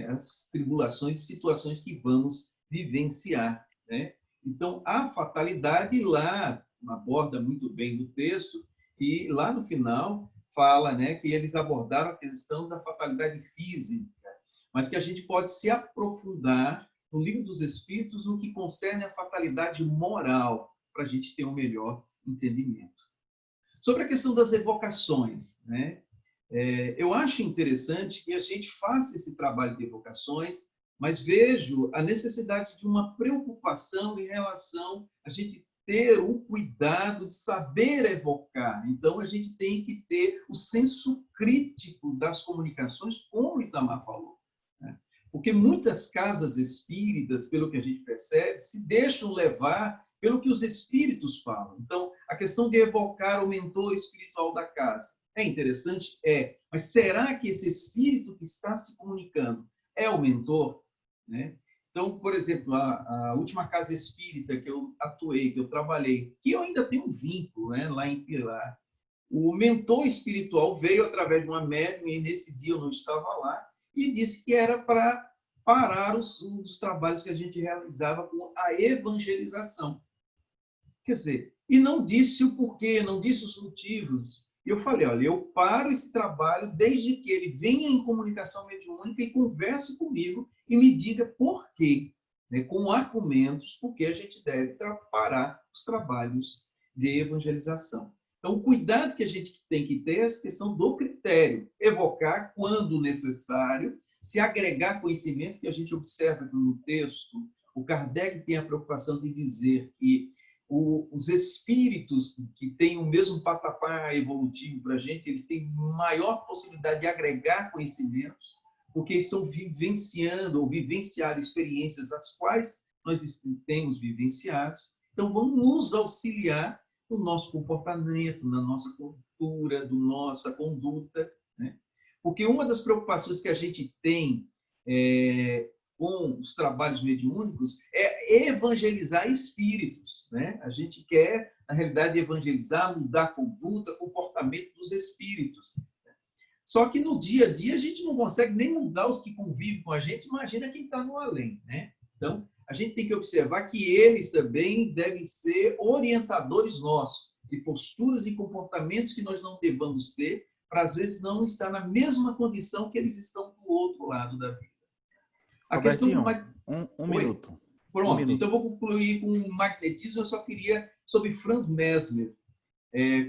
as tribulações e situações que vamos vivenciar, né? Então, a fatalidade lá aborda muito bem no texto e lá no final fala, né, que eles abordaram a questão da fatalidade física, mas que a gente pode se aprofundar no Livro dos Espíritos no que concerne a fatalidade moral, para a gente ter um melhor entendimento. Sobre a questão das evocações, né? Eu acho interessante que a gente faça esse trabalho de evocações, mas vejo a necessidade de uma preocupação em relação a gente ter o cuidado de saber evocar. Então, a gente tem que ter o senso crítico das comunicações, como o Itamar falou, né? Porque muitas casas espíritas, pelo que a gente percebe, se deixam levar pelo que os espíritos falam. Então, a questão de evocar o mentor espiritual da casa é interessante? É. Mas será que esse espírito que está se comunicando é o mentor? Né? Então, por exemplo, a última casa espírita que eu atuei, que eu trabalhei, que eu ainda tenho um vínculo, né, lá em Pilar, o mentor espiritual veio através de uma médium, e nesse dia eu não estava lá, e disse que era para parar os trabalhos que a gente realizava com a evangelização. Quer dizer, e não disse o porquê, não disse os motivos. E eu falei, olha, eu paro esse trabalho desde que ele venha em comunicação mediúnica e converse comigo e me diga por quê, né, com argumentos, por que a gente deve parar os trabalhos de evangelização. Então, o cuidado que a gente tem que ter é a questão do critério, evocar quando necessário, se agregar conhecimento, que a gente observa no texto, o Kardec tem a preocupação de dizer que os espíritos que têm o mesmo patamar evolutivo para a gente, eles têm maior possibilidade de agregar conhecimentos, porque estão vivenciando ou vivenciaram experiências as quais nós temos vivenciados. Então, vão nos auxiliar no nosso comportamento, na nossa cultura, na nossa conduta, né? Porque uma das preocupações que a gente tem com os trabalhos mediúnicos é evangelizar espíritos, né? A gente quer, na realidade, evangelizar, mudar a conduta, comportamento dos espíritos. Só que no dia a dia a gente não consegue nem mudar os que convivem com a gente, imagina quem está no além, né? Então, a gente tem que observar que eles também devem ser orientadores nossos, de posturas e comportamentos que nós não devamos ter, para às vezes não estar na mesma condição que eles estão do outro lado da vida. A questão do um minuto. Pronto, então eu vou concluir com o magnetismo. Eu só queria, sobre Franz Mesmer.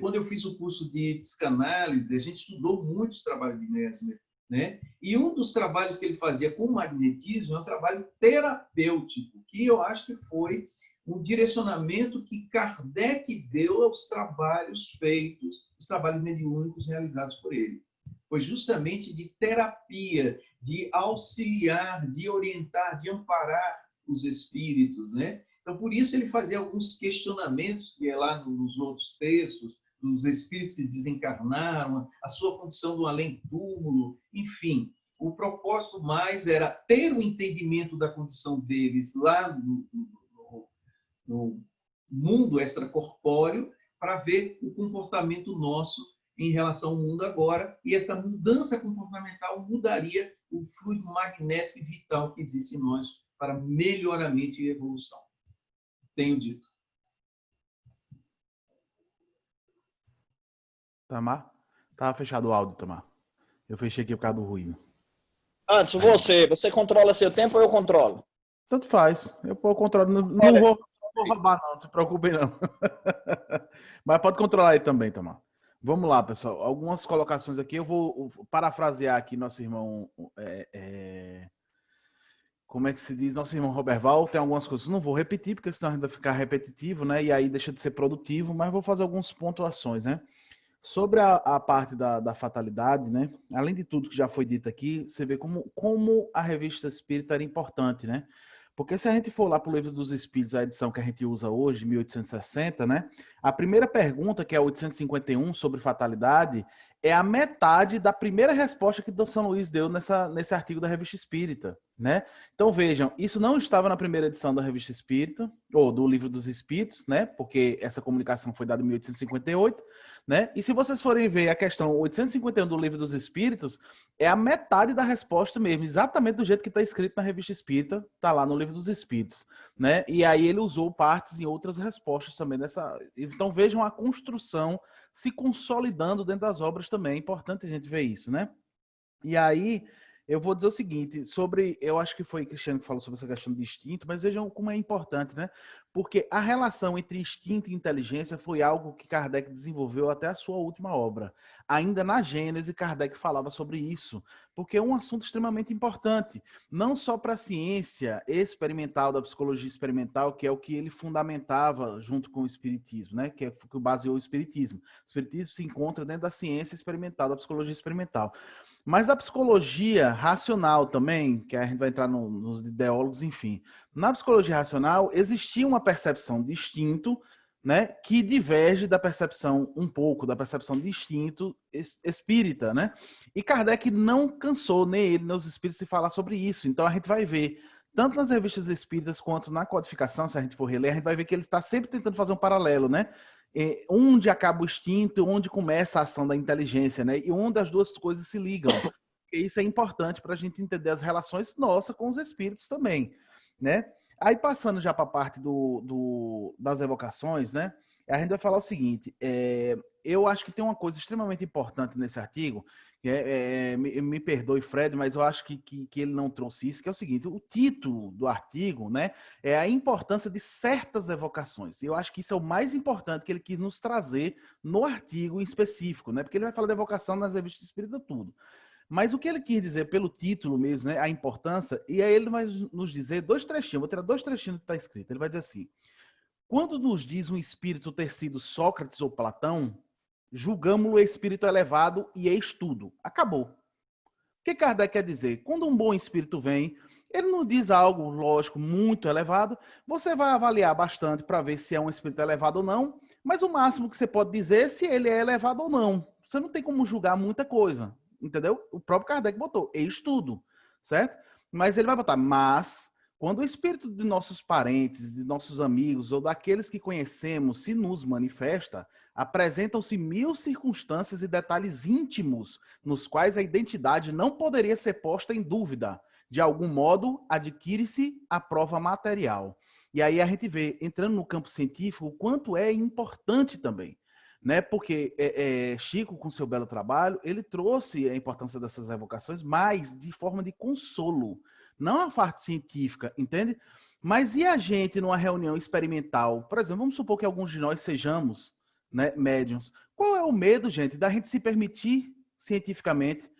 Quando eu fiz o curso de psicanálise, a gente estudou muitos trabalhos de Mesmer, né? E um dos trabalhos que ele fazia com o magnetismo é um trabalho terapêutico, que eu acho que foi um direcionamento que Kardec deu aos trabalhos feitos, os trabalhos mediúnicos realizados por ele. Foi justamente de terapia, de auxiliar, de orientar, de amparar os espíritos, né? Então, por isso ele fazia alguns questionamentos, que é lá nos outros textos, dos espíritos que desencarnaram, a sua condição do além-túmulo, enfim. O propósito mais era ter o entendimento da condição deles lá no mundo extracorpóreo, para ver o comportamento nosso em relação ao mundo agora, e essa mudança comportamental mudaria o fluido magnético e vital que existe em nós para melhoramento e evolução. Tenho dito. Tamar? Tava fechado o áudio, Tamar. Eu fechei aqui por causa do ruído. Antes, você controla seu tempo ou eu controlo? Tanto faz. Eu controlo. Não vou roubar, não. Não se preocupem, não. Mas pode controlar aí também, Tamar. Vamos lá, pessoal. Algumas colocações aqui. Eu vou parafrasear aqui nosso irmão... Como é que se diz? Nosso irmão Roberval. Tem algumas coisas que eu não vou repetir, porque senão a gente vai ficar repetitivo, né? E aí deixa de ser produtivo. Mas vou fazer algumas pontuações, né? Sobre a parte da fatalidade, né? Além de tudo que já foi dito aqui, você vê como a revista Espírita era importante, né? Porque se a gente for lá para o Livro dos Espíritos, a edição que a gente usa hoje, 1860, né? A primeira pergunta, que é a 851, sobre fatalidade, é a metade da primeira resposta que São Luís deu nesse artigo da Revista Espírita, né? Então vejam, isso não estava na primeira edição da Revista Espírita, ou do Livro dos Espíritos, né? Porque essa comunicação foi dada em 1858, né? E se vocês forem ver a questão 851 do Livro dos Espíritos, é a metade da resposta mesmo, exatamente do jeito que está escrito na Revista Espírita, está lá no Livro dos Espíritos, né? E aí ele usou partes em outras respostas também dessa. Então vejam a construção se consolidando dentro das obras também. É importante a gente ver isso, né? E aí eu vou dizer o seguinte, eu acho que foi Cristiano que falou sobre essa questão de instinto, mas vejam como é importante, né? Porque a relação entre instinto e inteligência foi algo que Kardec desenvolveu até a sua última obra. Ainda na Gênese, Kardec falava sobre isso, porque é um assunto extremamente importante, não só para a ciência experimental, da psicologia experimental, que é o que ele fundamentava junto com o espiritismo, né? Que é o que baseou o espiritismo. O espiritismo se encontra dentro da ciência experimental, da psicologia experimental. Mas a psicologia racional também, que a gente vai entrar nos ideólogos, enfim. Na psicologia racional, existia uma percepção de instinto, né, que diverge da percepção, um pouco, da percepção de instinto espírita, né? E Kardec não cansou, nem ele, nem os espíritos, de falar sobre isso. Então a gente vai ver, tanto nas revistas espíritas quanto na codificação, se a gente for reler, a gente vai ver que ele está sempre tentando fazer um paralelo, né? Onde acaba o instinto, onde começa a ação da inteligência, né? E onde as duas coisas se ligam. E isso é importante para a gente entender as relações nossas com os espíritos também, né? Aí passando já para a parte das evocações, né? A gente vai falar o seguinte, eu acho que tem uma coisa extremamente importante nesse artigo, me perdoe, Fred, mas eu acho que ele não trouxe isso, que é o seguinte, o título do artigo, né, é a importância de certas evocações. E eu acho que isso é o mais importante que ele quis nos trazer no artigo em específico, né, porque ele vai falar de evocação nas revistas espíritas, tudo. Mas o que ele quis dizer pelo título mesmo, né, a importância, e aí ele vai nos dizer dois trechinhos, vou tirar dois trechinhos que está escrito. Ele vai dizer assim, quando nos diz um espírito ter sido Sócrates ou Platão, julgamos-lo espírito elevado e eis tudo. Acabou. O que Kardec quer dizer? Quando um bom espírito vem, ele não diz algo, lógico, muito elevado, você vai avaliar bastante para ver se é um espírito elevado ou não, mas o máximo que você pode dizer é se ele é elevado ou não. Você não tem como julgar muita coisa, entendeu? O próprio Kardec botou, eis tudo, certo? Mas ele vai botar, mas quando o espírito de nossos parentes, de nossos amigos ou daqueles que conhecemos se nos manifesta, apresentam-se 1000 circunstâncias e detalhes íntimos nos quais a identidade não poderia ser posta em dúvida. De algum modo, adquire-se a prova material. E aí a gente vê, entrando no campo científico, o quanto é importante também, né? Porque Chico, com seu belo trabalho, ele trouxe a importância dessas evocações, mas de forma de consolo, não a parte científica, entende? Mas e a gente numa reunião experimental? Por exemplo, vamos supor que alguns de nós sejamos, né, médiums. Qual é o medo, gente, da gente se permitir cientificamente,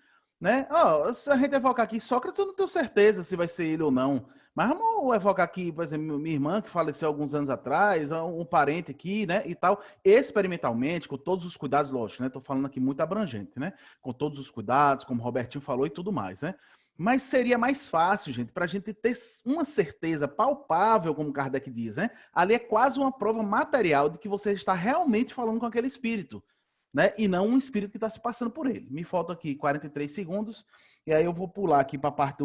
né? Se a gente evocar aqui Sócrates, eu não tenho certeza se vai ser ele ou não. Mas vamos evocar aqui, por exemplo, minha irmã, que faleceu alguns anos atrás, um parente aqui, né, e tal, experimentalmente, com todos os cuidados, lógico, né? Estou falando aqui muito abrangente, né? Com todos os cuidados, como o Robertinho falou e tudo mais, né? Mas seria mais fácil, gente, para a gente ter uma certeza palpável, como Kardec diz, né? Ali é quase uma prova material de que você está realmente falando com aquele espírito, né? E não um espírito que está se passando por ele. Me faltam aqui 43 segundos, e aí eu vou pular aqui para a parte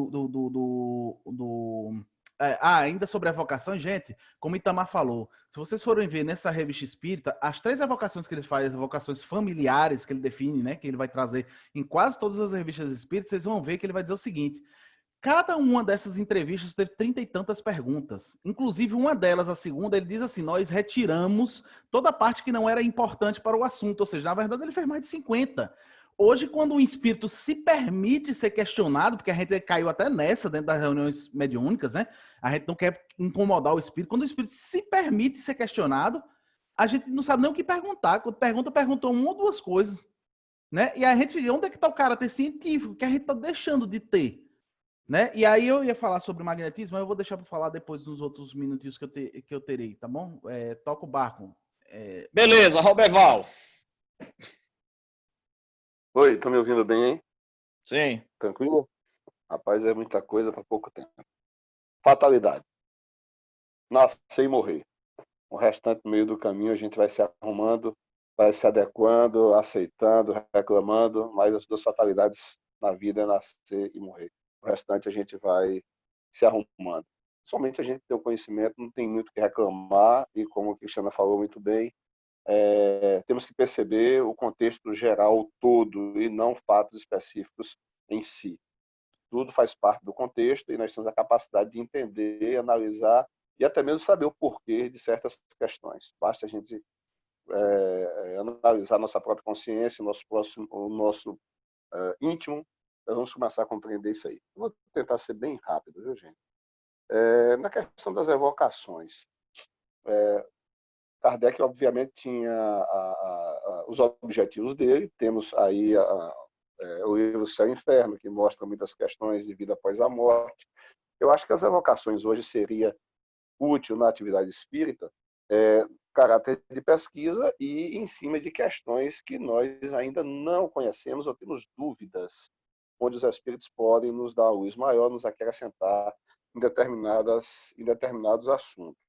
ainda sobre a evocação, gente, como Itamar falou, se vocês forem ver nessa revista espírita, as 3 evocações que ele faz, as evocações familiares que ele define, né, que ele vai trazer em quase todas as revistas espíritas, vocês vão ver que ele vai dizer o seguinte, Cada uma dessas entrevistas teve 30 e tantas perguntas. Inclusive, uma delas, a segunda, ele diz assim, nós retiramos toda a parte que não era importante para o assunto. Ou seja, na verdade, ele fez mais de 50. Hoje, quando o espírito se permite ser questionado, porque a gente caiu até nessa dentro das reuniões mediúnicas, né? A gente não quer incomodar o espírito. Quando o espírito se permite ser questionado, a gente não sabe nem o que perguntar. Quando perguntou uma ou duas coisas, né? E a gente fica, onde é que está o caráter científico que a gente está deixando de ter? Né? E aí eu ia falar sobre magnetismo, mas eu vou deixar para falar depois nos outros minutinhos que eu terei, tá bom? Toca o barco. Beleza, Roberval. Oi, estão me ouvindo bem, hein? Sim. Tranquilo? Rapaz, é muita coisa para pouco tempo. Fatalidade. Nascer e morrer. O restante, no meio do caminho, a gente vai se arrumando, vai se adequando, aceitando, reclamando, mas as duas fatalidades na vida é nascer e morrer. O restante a gente vai se arrumando. Somente a gente tem o conhecimento, não tem muito o que reclamar, e como a Cristiana falou muito bem, temos que perceber o contexto geral todo e não fatos específicos em si. Tudo faz parte do contexto e nós temos a capacidade de entender, analisar e até mesmo saber o porquê de certas questões. Basta a gente analisar nossa própria consciência, o nosso íntimo, nós vamos começar a compreender isso aí. Eu vou tentar ser bem rápido, viu, gente? Na questão das evocações, Kardec, obviamente, tinha os objetivos dele. Temos aí o livro Céu e Inferno, que mostra muitas questões de vida após a morte. Eu acho que as evocações hoje seria útil na atividade espírita, caráter de pesquisa e em cima de questões que nós ainda não conhecemos ou temos dúvidas, onde os espíritos podem nos dar a luz maior, nos acrescentar em determinados assuntos.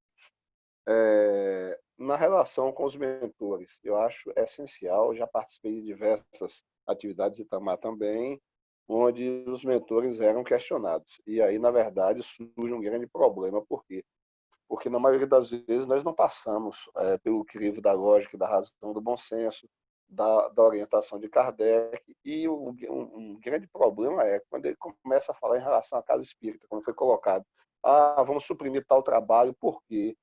Na relação com os mentores, eu acho essencial, já participei de diversas atividades Itamar também, onde os mentores eram questionados. E aí, na verdade, surge um grande problema. Por quê? Porque, na maioria das vezes, nós não passamos pelo crivo da lógica, da razão, do bom senso, da orientação de Kardec. E um grande problema é quando ele começa a falar em relação à casa espírita, como foi colocado. Vamos suprimir tal trabalho, por quê?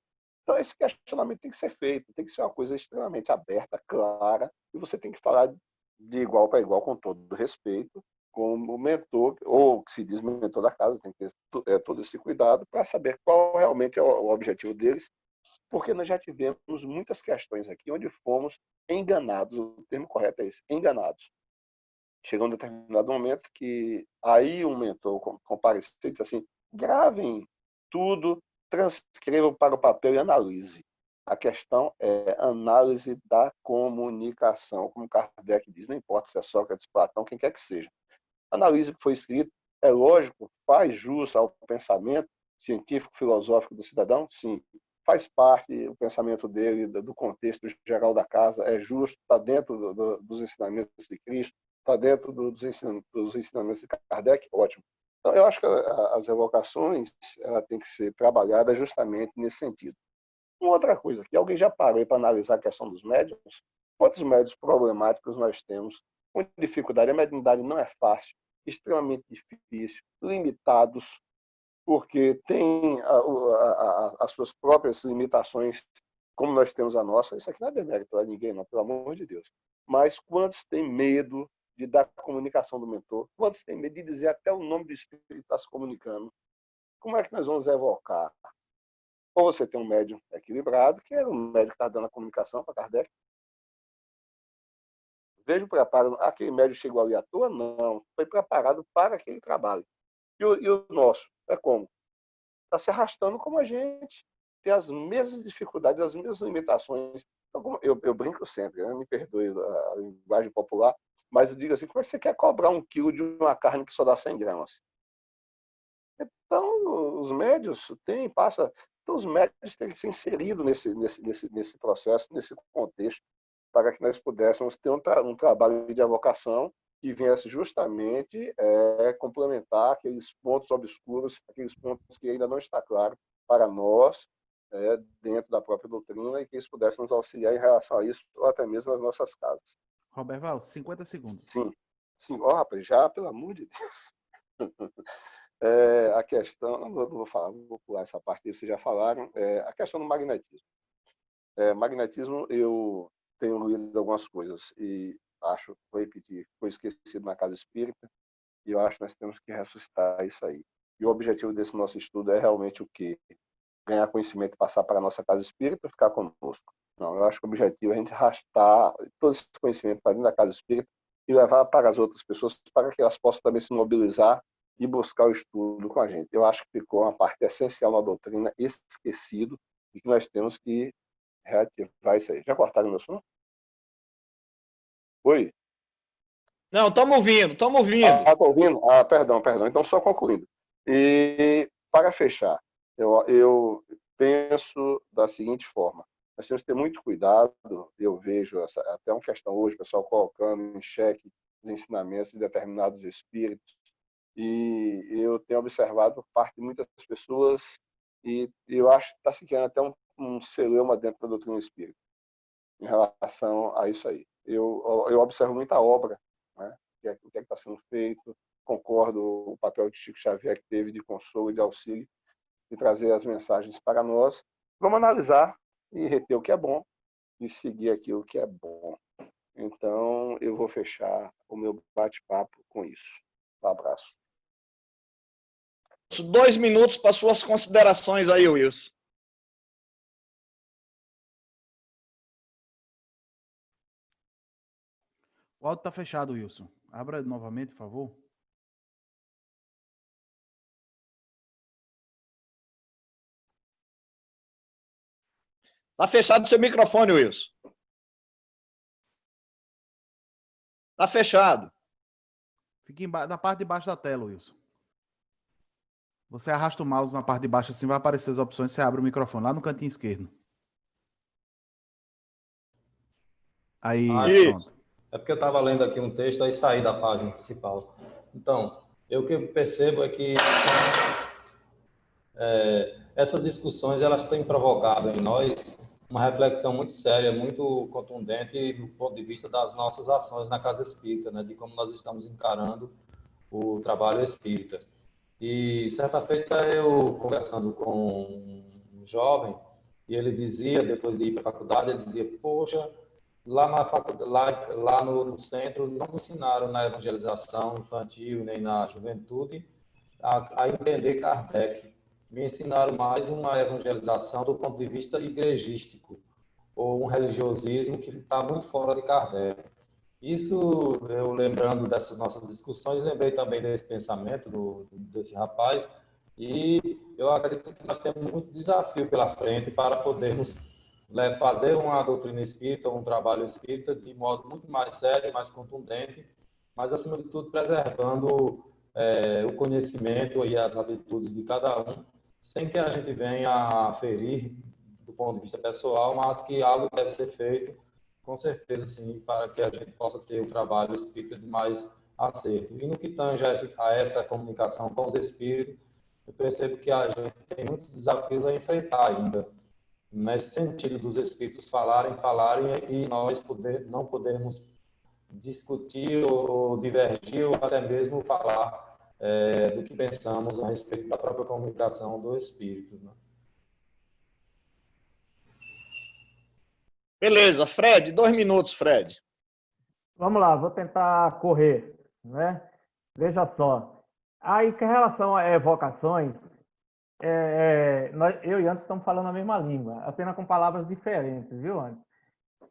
Então, esse questionamento tem que ser feito, tem que ser uma coisa extremamente aberta, clara, e você tem que falar de igual para igual, com todo respeito, como mentor, ou que se diz mentor da casa, tem que ter todo esse cuidado para saber qual realmente é o objetivo deles, porque nós já tivemos muitas questões aqui onde fomos enganados, o termo correto é esse, enganados. Chegou um determinado momento que aí um mentor compareceu e disse assim, gravem tudo, transcrevam para o papel e analise. A questão é análise da comunicação, como Kardec diz, não importa se é Sócrates, Platão, quem quer que seja. Analise o que foi escrito, é lógico, faz jus ao pensamento científico, filosófico do cidadão? Sim. Faz parte o pensamento dele, do contexto geral da casa, é justo, está dentro dos ensinamentos de Cristo, está dentro dos ensinamentos de Kardec? Ótimo. Então, eu acho que as evocações têm que ser trabalhadas justamente nesse sentido. Uma outra coisa, que alguém já parou para analisar a questão dos médiuns? Quantos médiuns problemáticos nós temos? Com dificuldade, a mediunidade não é fácil, extremamente difícil, limitados, porque tem as suas próprias limitações, como nós temos a nossa. Isso aqui não é demérito para ninguém, não, pelo amor de Deus. Mas quantos têm medo de dar a comunicação do mentor? Quantos têm medo de dizer até o nome do espírito que está se comunicando? Como é que nós vamos evocar? Ou você tem um médium equilibrado, que era um médium que está dando a comunicação para Kardec. Veja o preparo. Aquele médium chegou ali à toa? Não. Foi preparado para aquele trabalho. E o nosso? É como? Está se arrastando como a gente. Tem as mesmas dificuldades, as mesmas limitações. Eu brinco sempre, né? Me perdoe a linguagem popular, mas eu digo assim, como é que você quer cobrar 1 quilo de uma carne que só dá 100 gramas? Então, os médios Então, os médios têm que ser inseridos nesse processo, nesse contexto, para que nós pudéssemos ter um trabalho de avocação que viesse justamente complementar aqueles pontos obscuros, aqueles pontos que ainda não está claro para nós, dentro da própria doutrina, e que eles pudessem nos auxiliar em relação a isso, ou até mesmo nas nossas casas. Roberval, 50 segundos. Sim. Rapaz, já, pelo amor de Deus. a questão, não vou falar, vou pular essa parte que vocês já falaram, a questão do magnetismo. Magnetismo, eu tenho lido algumas coisas e acho, vou repetir, foi esquecido na casa espírita, e eu acho que nós temos que ressuscitar isso aí. E o objetivo desse nosso estudo é realmente o quê? Ganhar conhecimento, passar para a nossa casa espírita, ficar conosco. Não, eu acho que o objetivo é a gente arrastar todo esse conhecimento para dentro da casa espírita e levar para as outras pessoas, para que elas possam também se mobilizar e buscar o estudo com a gente. Eu acho que ficou uma parte essencial na doutrina, esquecido, e que nós temos que reativar isso aí. Já cortaram meu som? Oi? Não, estamos ouvindo, estamos ouvindo. Estou ouvindo? Perdão. Então, só concluindo. E, para fechar, eu penso da seguinte forma. Nós temos que ter muito cuidado. Eu vejo até uma questão hoje, o pessoal colocando em xeque os ensinamentos de determinados espíritos. E eu tenho observado por parte de muitas pessoas, e eu acho que está se criando até um celeuma dentro da doutrina espírita em relação a isso aí. Eu observo muita obra, né? O que está sendo feito. Concordo com o papel de Chico Xavier que teve de consolo e de auxílio, de trazer as mensagens para nós. Vamos analisar e reter o que é bom e seguir aquilo que é bom. Então, eu vou fechar o meu bate-papo com isso. Um abraço. 2 minutos para suas considerações aí, Wilson. O áudio está fechado, Wilson. Abra novamente, por favor. Está fechado o seu microfone, Wilson. Está fechado. Fique na parte de baixo da tela, Wilson. Você arrasta o mouse na parte de baixo, assim vai aparecer as opções, você abre o microfone lá no cantinho esquerdo. Aí, pronto. É porque eu estava lendo aqui um texto, aí saí da página principal. Então, o que eu percebo é que essas discussões elas têm provocado em nós uma reflexão muito séria, muito contundente do ponto de vista das nossas ações na casa espírita, né, de como nós estamos encarando o trabalho espírita. E certa feita eu conversando com um jovem, e ele dizia, depois de ir para a faculdade, ele dizia, poxa, lá na faculdade, lá no centro não me ensinaram na evangelização infantil nem na juventude a entender Kardec. Me ensinaram mais uma evangelização do ponto de vista igrejístico, ou um religiosismo que está muito fora de Kardec. Isso, eu lembrando dessas nossas discussões, lembrei também desse pensamento desse rapaz, e eu acredito que nós temos muito desafio pela frente para podermos fazer uma doutrina espírita, um trabalho espírita de modo muito mais sério, mais contundente, mas, acima de tudo, preservando o conhecimento e as atitudes de cada um, sem que a gente venha a ferir do ponto de vista pessoal, mas que algo deve ser feito, com certeza, sim, para que a gente possa ter o trabalho espírita de mais acerto. E no que tange a essa comunicação com os espíritos, eu percebo que a gente tem muitos desafios a enfrentar ainda, nesse sentido dos espíritos falarem e nós não podermos discutir ou divergir ou até mesmo falar do que pensamos a respeito da própria comunicação do espírito, né? Beleza, Fred, 2 minutos, Fred. Vamos lá, vou tentar correr, né? Veja só. Aí, em relação a evocações, eu e Anderson estamos falando a mesma língua, apenas com palavras diferentes, viu, Anderson?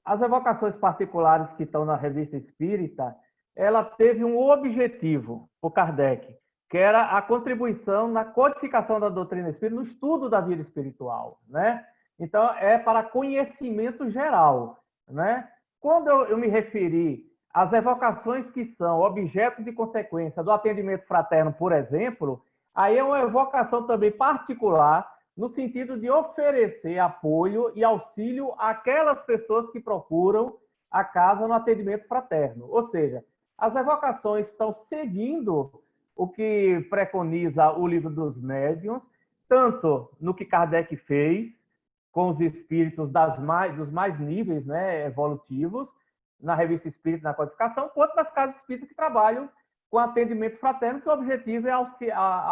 As evocações particulares que estão na Revista Espírita, ela teve um objetivo, o Kardec, que era a contribuição na codificação da doutrina espírita, no estudo da vida espiritual, né? Então, é para conhecimento geral, né? Quando eu me referi às evocações que são objeto de consequência do atendimento fraterno, por exemplo, aí é uma evocação também particular, no sentido de oferecer apoio e auxílio àquelas pessoas que procuram a casa no atendimento fraterno. Ou seja, as evocações estão seguindo o que preconiza o Livro dos Médiuns, tanto no que Kardec fez com os espíritos dos mais níveis, né, evolutivos, na Revista Espírita, na codificação, quanto nas casas espíritas que trabalham com atendimento fraterno, que o objetivo é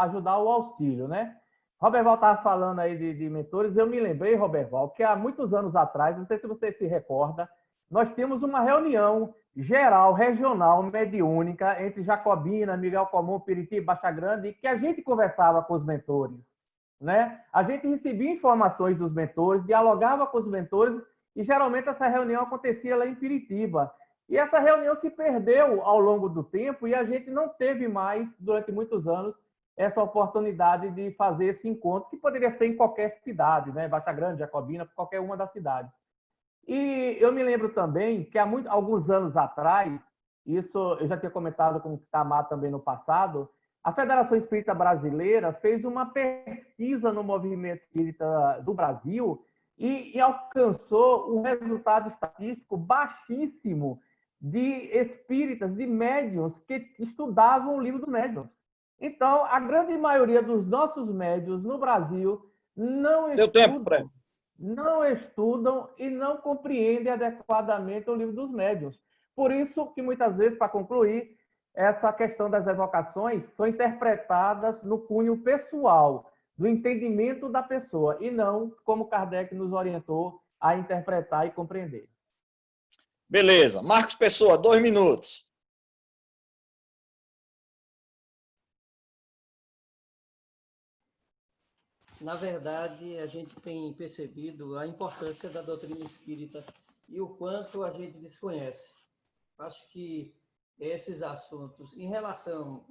ajudar o auxílio, né? Roberval estava falando aí de mentores, eu me lembrei, Roberval, que há muitos anos atrás, não sei se você se recorda, nós tínhamos uma reunião geral, regional, mediúnica, entre Jacobina, Miguel Comum, Piriti, Baixa Grande, que a gente conversava com os mentores, né? A gente recebia informações dos mentores, dialogava com os mentores, e geralmente essa reunião acontecia lá em Piritiba. E essa reunião se perdeu ao longo do tempo e a gente não teve mais, durante muitos anos, essa oportunidade de fazer esse encontro, que poderia ser em qualquer cidade, né? Baixa Grande, Jacobina, qualquer uma das cidades. E eu me lembro também que há alguns anos atrás, isso eu já tinha comentado com o Tamar também no passado, a Federação Espírita Brasileira fez uma pesquisa no movimento espírita do Brasil e alcançou um resultado estatístico baixíssimo de espíritas, de médiuns que estudavam o livro do médium. Então, a grande maioria dos nossos médiuns no Brasil não estudam e não compreendem adequadamente o livro dos médiuns. Por isso que, muitas vezes, para concluir, essa questão das evocações são interpretadas no cunho pessoal, do entendimento da pessoa, e não como Kardec nos orientou a interpretar e compreender. Beleza. Marcos Pessoa, 2 minutos. Na verdade, a gente tem percebido a importância da doutrina espírita e o quanto a gente desconhece. Acho que esses assuntos, em relação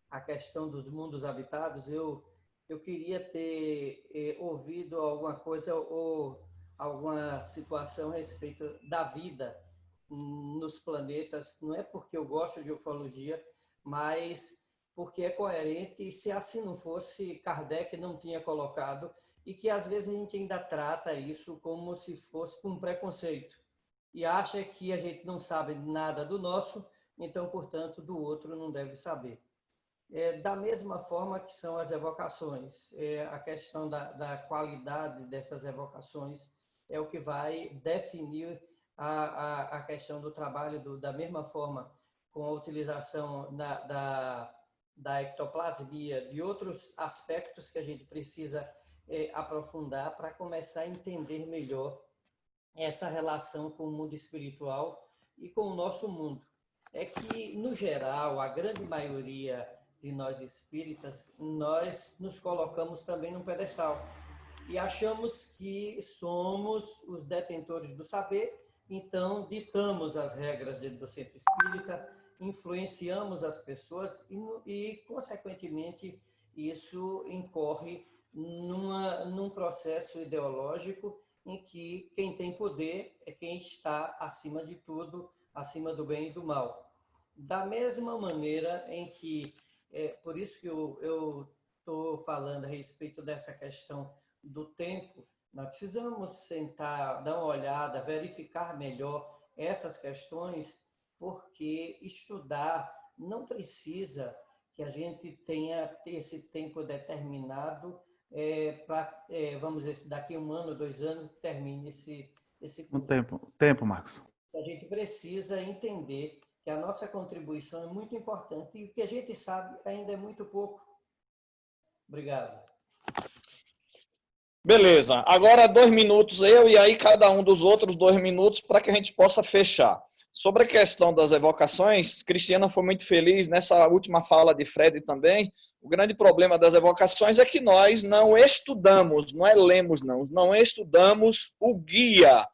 à questão dos mundos habitados, eu queria ter ouvido alguma coisa ou alguma situação a respeito da vida nos planetas. Não é porque eu gosto de ufologia, mas porque é coerente, e se assim não fosse, Kardec não tinha colocado, e que às vezes a gente ainda trata isso como se fosse um preconceito, e acha que a gente não sabe nada do nosso, então, portanto, do outro não deve saber. Da mesma forma que são as evocações, a questão da qualidade dessas evocações é o que vai definir a questão do trabalho, da mesma forma, com a utilização da ectoplasmia, de outros aspectos que a gente precisa aprofundar para começar a entender melhor essa relação com o mundo espiritual e com o nosso mundo. É que, no geral, a grande maioria de nós espíritas, nós nos colocamos também num pedestal e achamos que somos os detentores do saber, então ditamos as regras dentro do centro espírita, influenciamos as pessoas e, consequentemente, isso incorre num processo ideológico em que quem tem poder é quem está acima de tudo, acima do bem e do mal. Da mesma maneira em que, por isso que eu estou falando a respeito dessa questão do tempo, nós precisamos sentar, dar uma olhada, verificar melhor essas questões, porque estudar não precisa que a gente tenha esse tempo determinado para, vamos dizer, daqui 1 ano, 2 anos, termine esse curso. Tempo, Marcos. A gente precisa entender que a nossa contribuição é muito importante e o que a gente sabe ainda é muito pouco. Obrigado. Beleza. Agora 2 minutos eu e aí cada um dos outros 2 minutos para que a gente possa fechar. Sobre a questão das evocações, Cristiana foi muito feliz nessa última fala de Fred também. O grande problema das evocações é que nós não estudamos, não é lemos, não estudamos o guia.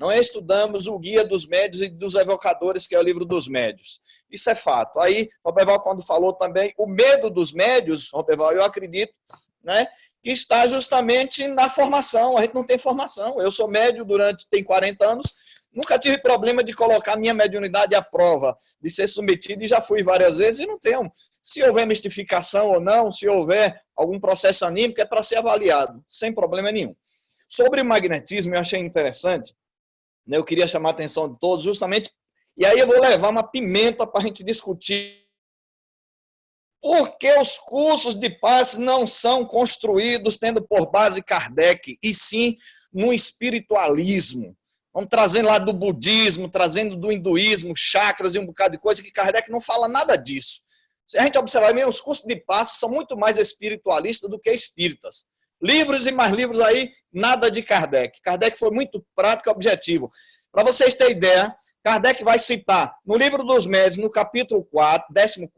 Não estudamos o guia dos médios e dos evocadores, que é o livro dos médios. Isso é fato. Aí, Roberval, quando falou também, o medo dos médios, Roberval, eu acredito, né, que está justamente na formação. A gente não tem formação. Eu sou médio tem 40 anos, nunca tive problema de colocar minha mediunidade à prova, de ser submetido, e já fui várias vezes, e não tenho. Se houver mistificação ou não, se houver algum processo anímico, é para ser avaliado, sem problema nenhum. Sobre o magnetismo, eu achei interessante, né, eu queria chamar a atenção de todos, justamente, e aí eu vou levar uma pimenta para a gente discutir. Por que os cursos de passe não são construídos tendo por base Kardec, e sim no espiritualismo? Vamos trazendo lá do budismo, trazendo do hinduísmo, chakras e um bocado de coisa que Kardec não fala nada disso. Se a gente observar bem, os cursos de passe são muito mais espiritualistas do que espíritas. Livros e mais livros aí, nada de Kardec. Kardec foi muito prático e objetivo. Para vocês terem ideia, Kardec vai citar no Livro dos Médiuns, no capítulo 4, 14,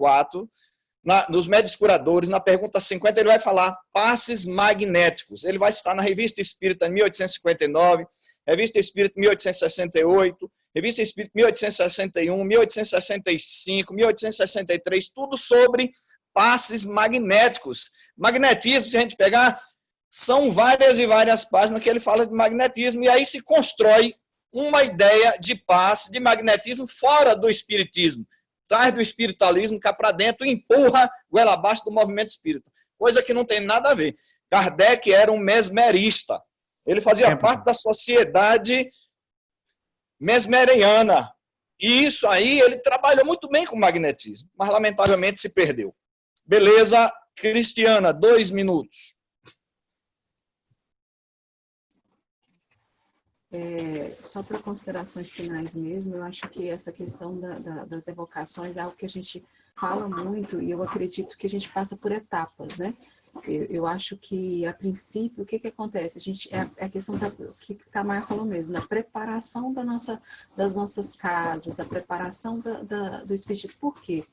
nos Médiuns Curadores, na pergunta 50, ele vai falar passes magnéticos. Ele vai citar na Revista Espírita, em 1859, Revista Espírita, 1868, Revista Espírita, 1861, 1865, 1863, tudo sobre passes magnéticos. Magnetismo, se a gente pegar, são várias e várias páginas que ele fala de magnetismo, e aí se constrói uma ideia de passe, de magnetismo fora do espiritismo. Traz do espiritualismo cá para dentro e empurra goela abaixo do movimento espírita. Coisa que não tem nada a ver. Kardec era um mesmerista. Ele fazia parte da sociedade mesmeriana. E isso aí, ele trabalhou muito bem com magnetismo, mas lamentavelmente se perdeu. Beleza, Cristiana, 2 minutos. Só para considerações finais mesmo, eu acho que essa questão das evocações é algo que a gente fala muito e eu acredito que a gente passa por etapas, né? Eu acho que, a princípio, o que acontece? É a questão que Tamar falou mesmo, da preparação das nossas casas, da preparação do espírito. Por quê?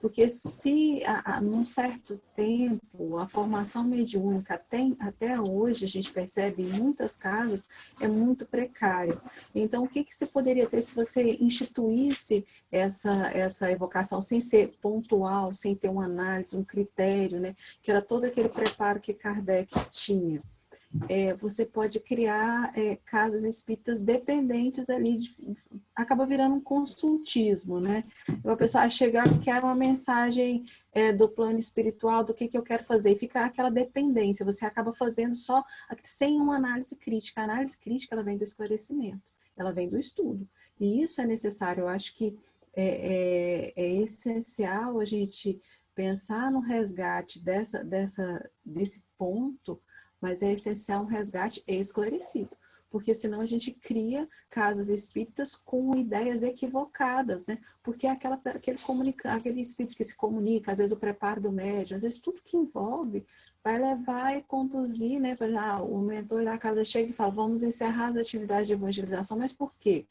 Porque se, num certo tempo, a formação mediúnica até hoje, a gente percebe em muitas casas, é muito precária. Então, o que você poderia ter se você instituísse essa evocação sem ser pontual, sem ter uma análise, um critério, né? Que era todo aquele preparo que Kardec tinha. Você pode criar casas espíritas dependentes ali, acaba virando um consultismo, né? A pessoa chegar e quer uma mensagem do plano espiritual, do que eu quero fazer, e fica aquela dependência, você acaba fazendo só sem uma análise crítica. A análise crítica, ela vem do esclarecimento, ela vem do estudo, e isso é necessário. Eu acho que é essencial a gente pensar no resgate desse ponto, mas é essencial um resgate esclarecido, porque senão a gente cria casas espíritas com ideias equivocadas, né? Porque aquele espírito que se comunica, às vezes o preparo do médium, às vezes tudo que envolve vai levar e conduzir, né? O mentor da casa chega e fala, vamos encerrar as atividades de evangelização, mas por quê?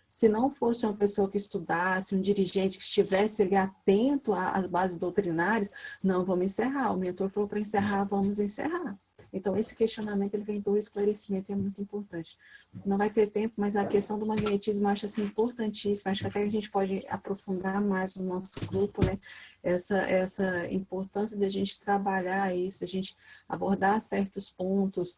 Se não fosse uma pessoa que estudasse, um dirigente que estivesse ali atento às bases doutrinárias, não, vamos encerrar. O mentor falou para encerrar, vamos encerrar. Então, esse questionamento, ele vem do esclarecimento, é muito importante. Não vai ter tempo, mas a questão do magnetismo eu acho assim, importantíssima. Acho que até a gente pode aprofundar mais no nosso grupo, né? Essa importância de a gente trabalhar isso, de a gente abordar certos pontos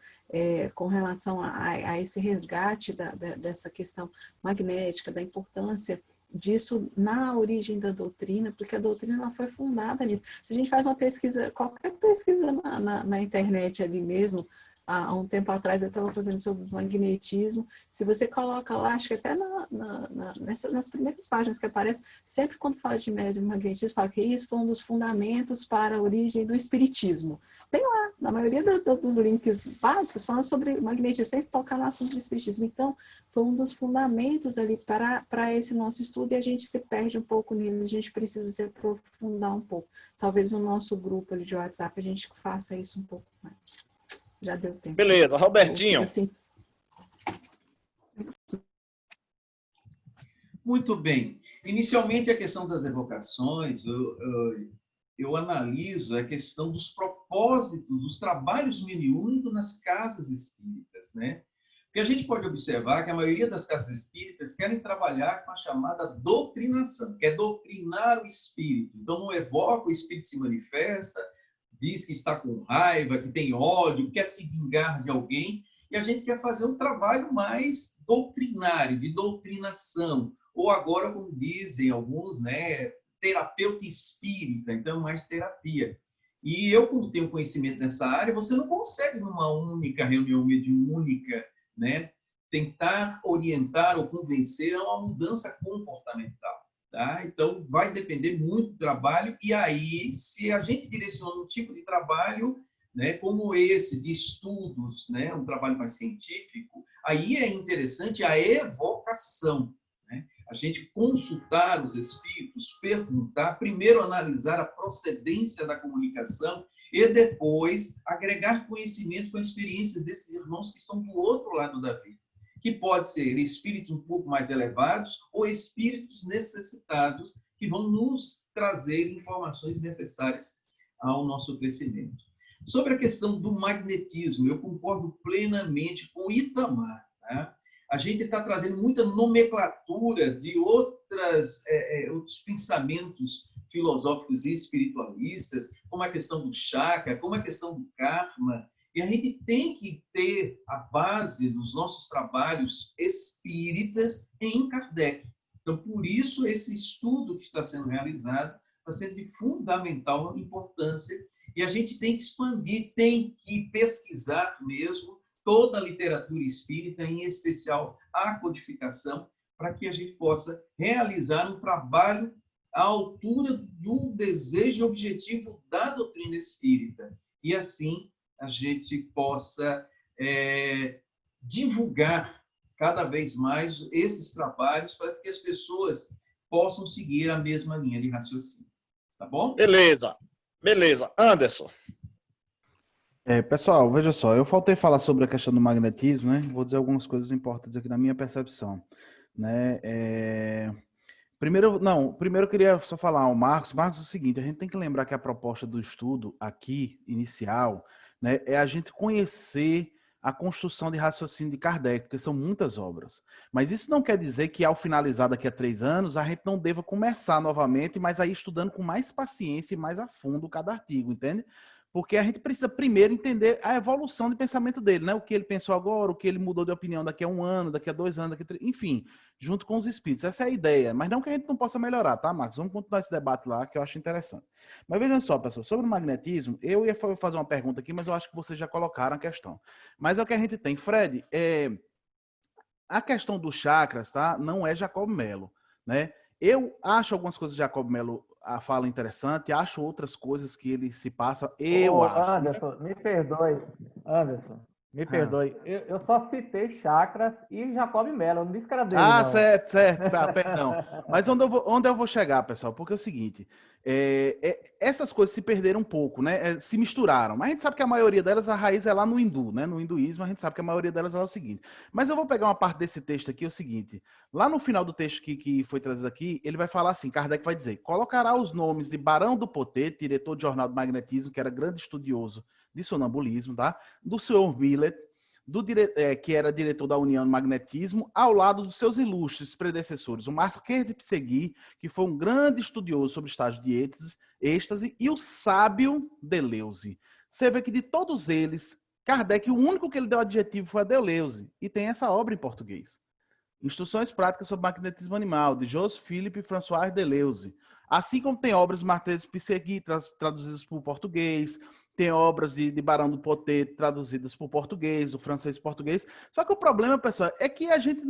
com relação a esse resgate dessa questão magnética, da importância disso na origem da doutrina, porque a doutrina ela foi fundada nisso. Se a gente faz uma pesquisa, qualquer pesquisa na internet ali mesmo, há um tempo atrás eu estava fazendo sobre magnetismo, se você coloca lá, acho que até nas primeiras páginas que aparece, sempre quando fala de médium magnetismo, fala que isso foi um dos fundamentos para a origem do espiritismo. Tem lá, na maioria dos links básicos, falando sobre magnetismo, sem tocar no assunto do espiritismo. Então, foi um dos fundamentos ali para esse nosso estudo, e a gente se perde um pouco nele, a gente precisa se aprofundar um pouco. Talvez no nosso grupo ali de WhatsApp a gente faça isso um pouco mais. Já deu tempo. Beleza, Robertinho. Assim. Muito bem. Inicialmente, a questão das evocações, eu analiso a questão dos propósitos, dos trabalhos mediúnicos nas casas espíritas, né? Porque a gente pode observar que a maioria das casas espíritas querem trabalhar com a chamada doutrinação, que é doutrinar o espírito. Então, não evoca, o espírito se manifesta, diz que está com raiva, que tem ódio, quer se vingar de alguém, e a gente quer fazer um trabalho mais doutrinário, de doutrinação, ou agora, como dizem alguns, né, terapeuta espírita, então mais terapia. E eu, como tenho conhecimento nessa área, você não consegue, numa única reunião mediúnica, né, tentar orientar ou convencer a uma mudança comportamental. Tá? Então, vai depender muito do trabalho, e aí, se a gente direciona um tipo de trabalho, né, como esse, de estudos, né, um trabalho mais científico, Aí é interessante a evocação, né? A gente consultar os espíritos, perguntar, primeiro analisar a procedência da comunicação e depois agregar conhecimento com experiências desses irmãos que estão do outro lado da vida, que pode ser espíritos um pouco mais elevados ou espíritos necessitados que vão nos trazer informações necessárias ao nosso crescimento. Sobre a questão do magnetismo, eu concordo plenamente com o Itamar, tá? A gente está trazendo muita nomenclatura de outros pensamentos filosóficos e espiritualistas, como a questão do chakra, como a questão do karma, e a gente tem que ter a base dos nossos trabalhos espíritas em Kardec. Então, por isso, esse estudo que está sendo realizado está sendo de fundamental importância, e a gente tem que expandir, tem que pesquisar mesmo toda a literatura espírita, em especial a codificação, para que a gente possa realizar um trabalho à altura do desejo objetivo da doutrina espírita. E assim a gente possa divulgar cada vez mais esses trabalhos para que as pessoas possam seguir a mesma linha de raciocínio. Tá bom? Beleza. Beleza. Anderson. Pessoal, veja só, eu faltei falar sobre a questão do magnetismo, né? Vou dizer algumas coisas importantes aqui na minha percepção, né? Primeiro eu queria só falar ao Marcos. Marcos, é o seguinte, a gente tem que lembrar que a proposta do estudo aqui, inicial, né, é a gente conhecer a construção de raciocínio de Kardec, porque são muitas obras. Mas isso não quer dizer que ao finalizar daqui a 3 anos, a gente não deva começar novamente, mas aí estudando com mais paciência e mais a fundo cada artigo, entende? Porque a gente precisa primeiro entender a evolução de pensamento dele, né? O que ele pensou agora, o que ele mudou de opinião daqui a 1 ano, daqui a 2 anos, daqui a 3... Enfim, junto com os espíritos. Essa é a ideia. Mas não que a gente não possa melhorar, tá, Marcos? Vamos continuar esse debate lá, que eu acho interessante. Mas vejam só, pessoal, sobre o magnetismo, eu ia fazer uma pergunta aqui, mas eu acho que vocês já colocaram a questão. Mas é o que a gente tem. Fred, a questão dos chakras, tá? Não é Jacob Mello, né? Eu acho algumas coisas de Jacob Mello a fala interessante, acho outras coisas que ele se passa, acho. Anderson, né? Me perdoe. Anderson, me perdoe. Eu só citei chakras e Jacob Mello, eu não disse que era dele, não. Certo. Perdão. Mas onde eu vou chegar, pessoal? Porque é o seguinte, essas coisas se perderam um pouco, né? Se misturaram. Mas a gente sabe que a maioria delas, a raiz é lá no hindu, né? No hinduísmo, a gente sabe que a maioria delas é o seguinte. Mas eu vou pegar uma parte desse texto aqui, é o seguinte. Lá no final do texto que foi trazido aqui, ele vai falar assim, Kardec vai dizer, colocará os nomes de Barão do Potet, diretor de Jornal do Magnetismo, que era grande estudioso de sonambulismo, tá? Do Sr. Millet, que era diretor da União do Magnetismo, ao lado dos seus ilustres predecessores, o Marquês de Pissegui, que foi um grande estudioso sobre estágio de êxtase, e o sábio Deleuze. Você vê que de todos eles, Kardec, o único que ele deu adjetivo foi a Deleuze, e tem essa obra em português. Instruções Práticas sobre Magnetismo Animal, de Joseph-Philippe François Deleuze. Assim como tem obras de Marquês de Pissegui, traduzidas para o português, tem obras de Barão do Potet traduzidas para o português, do francês para o português. Só que o problema, pessoal, é que a gente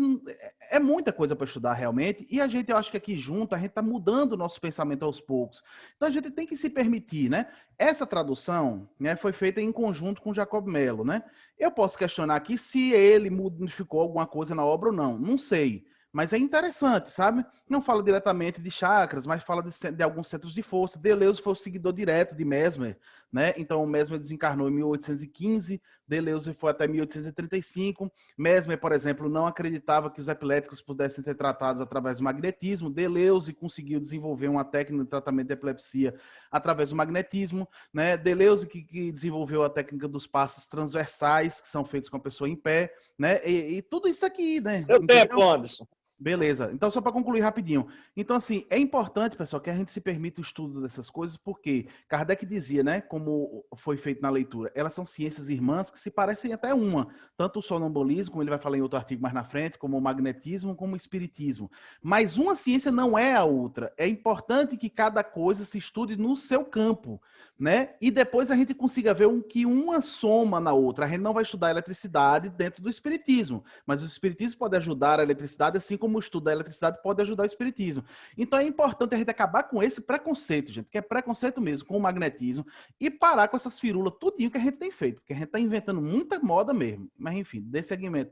é muita coisa para estudar realmente, e eu acho que aqui junto a gente está mudando o nosso pensamento aos poucos. Então a gente tem que se permitir, né? Essa tradução, né, foi feita em conjunto com Jacob Mello, né? Eu posso questionar aqui se ele modificou alguma coisa na obra ou não. Não sei. Mas é interessante, sabe? Não fala diretamente de chakras, mas fala de alguns centros de força. Deleuze foi o seguidor direto de Mesmer, né? Então, o Mesmer desencarnou em 1815, Deleuze foi até 1835. Mesmer, por exemplo, não acreditava que os epiléticos pudessem ser tratados através do magnetismo. Deleuze conseguiu desenvolver uma técnica de tratamento de epilepsia através do magnetismo, né? Deleuze que desenvolveu a técnica dos passos transversais, que são feitos com a pessoa em pé, né? E tudo isso aqui, né? Seu tempo, Anderson. Beleza. Então, só para concluir rapidinho. Então, assim, é importante, pessoal, que a gente se permita o estudo dessas coisas, porque Kardec dizia, né, como foi feito na leitura, elas são ciências irmãs que se parecem até uma. Tanto o sonambulismo, como ele vai falar em outro artigo mais na frente, como o magnetismo, como o espiritismo. Mas uma ciência não é a outra. É importante que cada coisa se estude no seu campo, né? E depois a gente consiga ver que uma soma na outra. A gente não vai estudar eletricidade dentro do espiritismo, mas o espiritismo pode ajudar a eletricidade, assim como o estudo da eletricidade pode ajudar o espiritismo. Então é importante a gente acabar com esse preconceito, gente, que é preconceito mesmo com o magnetismo, e parar com essas firulas tudinho que a gente tem feito, porque a gente está inventando muita moda mesmo. Mas enfim, dê seguimento.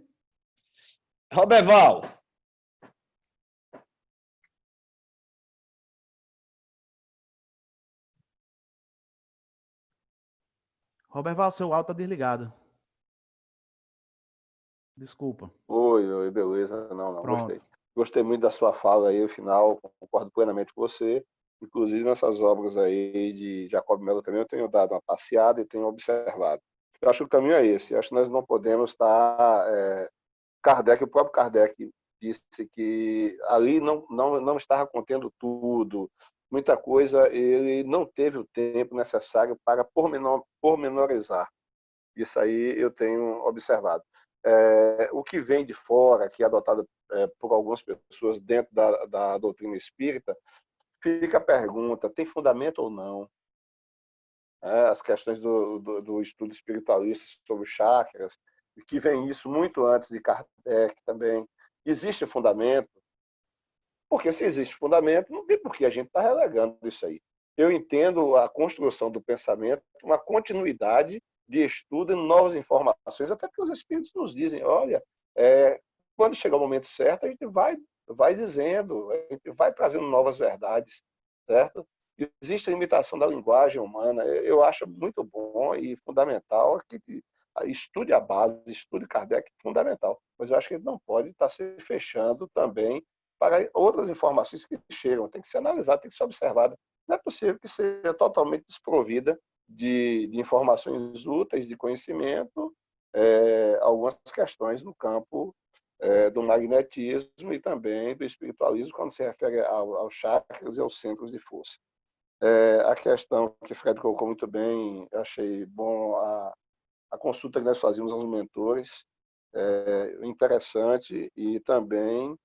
Roberval. Roberval, seu áudio tá desligado. Desculpa. Oi, beleza. Não, Pronto. gostei. Gostei muito da sua fala aí, no final, concordo plenamente com você. Inclusive, nessas obras aí de Jacob Mello também, eu tenho dado uma passeada e tenho observado. Eu acho que o caminho é esse. Eu acho que nós não podemos estar... o próprio Kardec disse que ali não estava contendo tudo. Muita coisa ele não teve o tempo necessário para pormenorizar. Isso aí eu tenho observado. O que vem de fora, que é adotado por algumas pessoas dentro da doutrina espírita, fica a pergunta, tem fundamento ou não? As questões do estudo espiritualista sobre chakras, que vem isso muito antes de Kardec também. Existe fundamento? Porque se existe fundamento, não tem por que a gente estar relegando isso aí. Eu entendo a construção do pensamento, uma continuidade de estudo e novas informações, até porque os espíritos nos dizem, olha, quando chegar o momento certo, a gente vai dizendo, a gente vai trazendo novas verdades, certo? Existe a limitação da linguagem humana, eu acho muito bom e fundamental que estude a base, estude Kardec, fundamental, mas eu acho que ele não pode estar se fechando também para outras informações que chegam, tem que ser analisada, tem que ser observada. Não é possível que seja totalmente desprovida de informações úteis, de conhecimento, algumas questões no campo do magnetismo e também do espiritualismo, quando se refere aos chakras e aos centros de força. A questão que Fred colocou muito bem, eu achei bom a consulta que nós fazíamos aos mentores, interessante, e também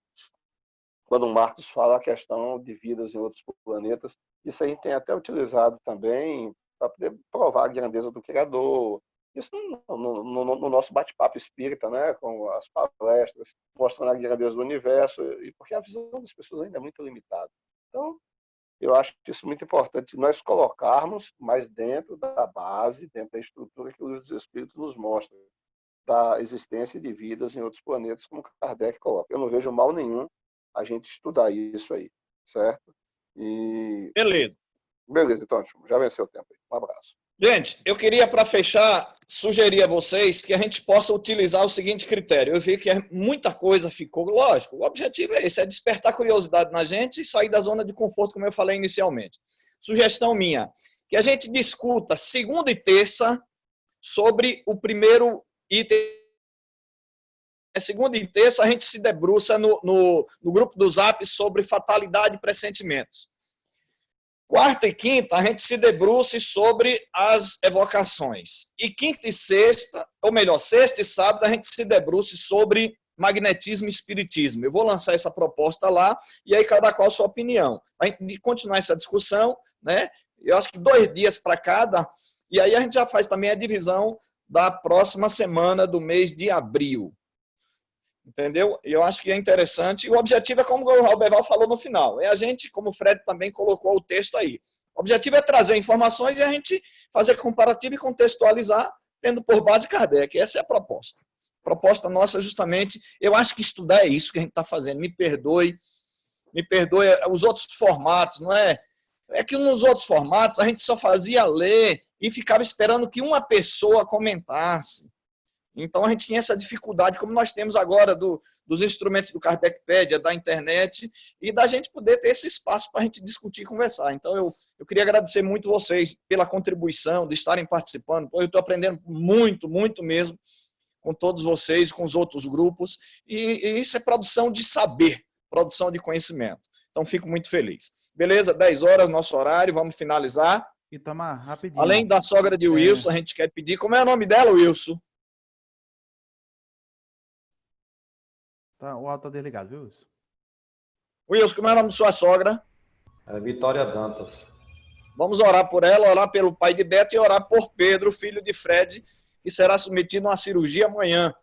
quando o Marcos fala a questão de vidas em outros planetas, isso a gente tem até utilizado também para poder provar a grandeza do Criador. Isso no nosso bate-papo espírita, né, com as palestras, mostrando a grandeza do universo, e porque a visão das pessoas ainda é muito limitada. Então, eu acho isso muito importante, nós colocarmos mais dentro da base, dentro da estrutura que os espíritos nos mostram, da existência de vidas em outros planetas, como Kardec coloca. Eu não vejo mal nenhum a gente estudar isso aí, certo? Beleza. Beleza, então, já venceu o tempo aí. Um abraço. Gente, eu queria, para fechar, sugerir a vocês que a gente possa utilizar o seguinte critério. Eu vi que muita coisa ficou, lógico, o objetivo é esse, é despertar curiosidade na gente e sair da zona de conforto, como eu falei inicialmente. Sugestão minha, que a gente discuta segunda e terça sobre o primeiro item. Segunda e terça a gente se debruça no grupo do Zap sobre fatalidade e pressentimentos. Quarta e quinta, a gente se debruça sobre as evocações. E quinta e sexta, ou melhor, sexta e sábado, a gente se debruça sobre magnetismo e espiritismo. Eu vou lançar essa proposta lá, e aí cada qual a sua opinião. A gente continuar essa discussão, né? Eu acho que 2 dias para cada, e aí a gente já faz também a divisão da próxima semana do mês de abril. Entendeu? Eu acho que é interessante. E o objetivo é, como o Roberval falou no final, é a gente, como o Fred também colocou o texto aí. O objetivo é trazer informações e a gente fazer comparativo e contextualizar, tendo por base Kardec. Essa é a proposta. A proposta nossa, justamente, eu acho que estudar é isso que a gente está fazendo. Me perdoe os outros formatos, não é? É que nos outros formatos a gente só fazia ler e ficava esperando que uma pessoa comentasse. Então, a gente tinha essa dificuldade, como nós temos agora dos instrumentos do Kardecpedia, da internet, e da gente poder ter esse espaço para a gente discutir e conversar. Então, eu queria agradecer muito vocês pela contribuição, de estarem participando, pois eu estou aprendendo muito, muito mesmo com todos vocês, com os outros grupos, e isso é produção de saber, produção de conhecimento. Então, fico muito feliz. Beleza? 10 horas, nosso horário, vamos finalizar. Itamar, rapidinho. Além da sogra de Wilson, a gente quer pedir, como é o nome dela, Wilson? Tá, o áudio tá desligado, viu, Wilson? Wilson, como é o nome de sua sogra? Vitória Dantas. Vamos orar por ela, orar pelo pai de Beto e orar por Pedro, filho de Fred, que será submetido a uma cirurgia amanhã.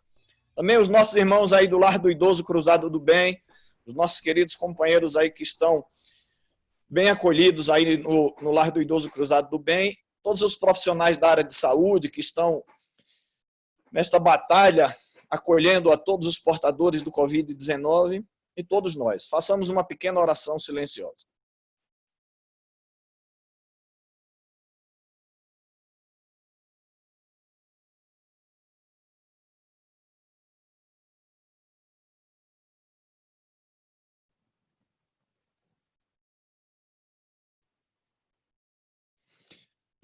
Também os nossos irmãos aí do Lar do Idoso Cruzado do Bem, os nossos queridos companheiros aí que estão bem acolhidos aí no Lar do Idoso Cruzado do Bem, todos os profissionais da área de saúde que estão nesta batalha acolhendo a todos os portadores do Covid-19 e todos nós. Façamos uma pequena oração silenciosa.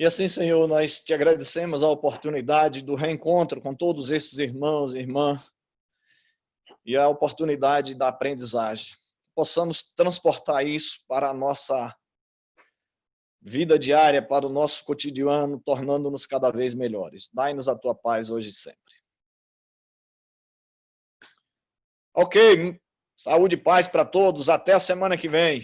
E assim, Senhor, nós te agradecemos a oportunidade do reencontro com todos esses irmãos e irmãs e a oportunidade da aprendizagem. Possamos transportar isso para a nossa vida diária, para o nosso cotidiano, tornando-nos cada vez melhores. Dai-nos a tua paz hoje e sempre. Ok, saúde e paz para todos. Até a semana que vem.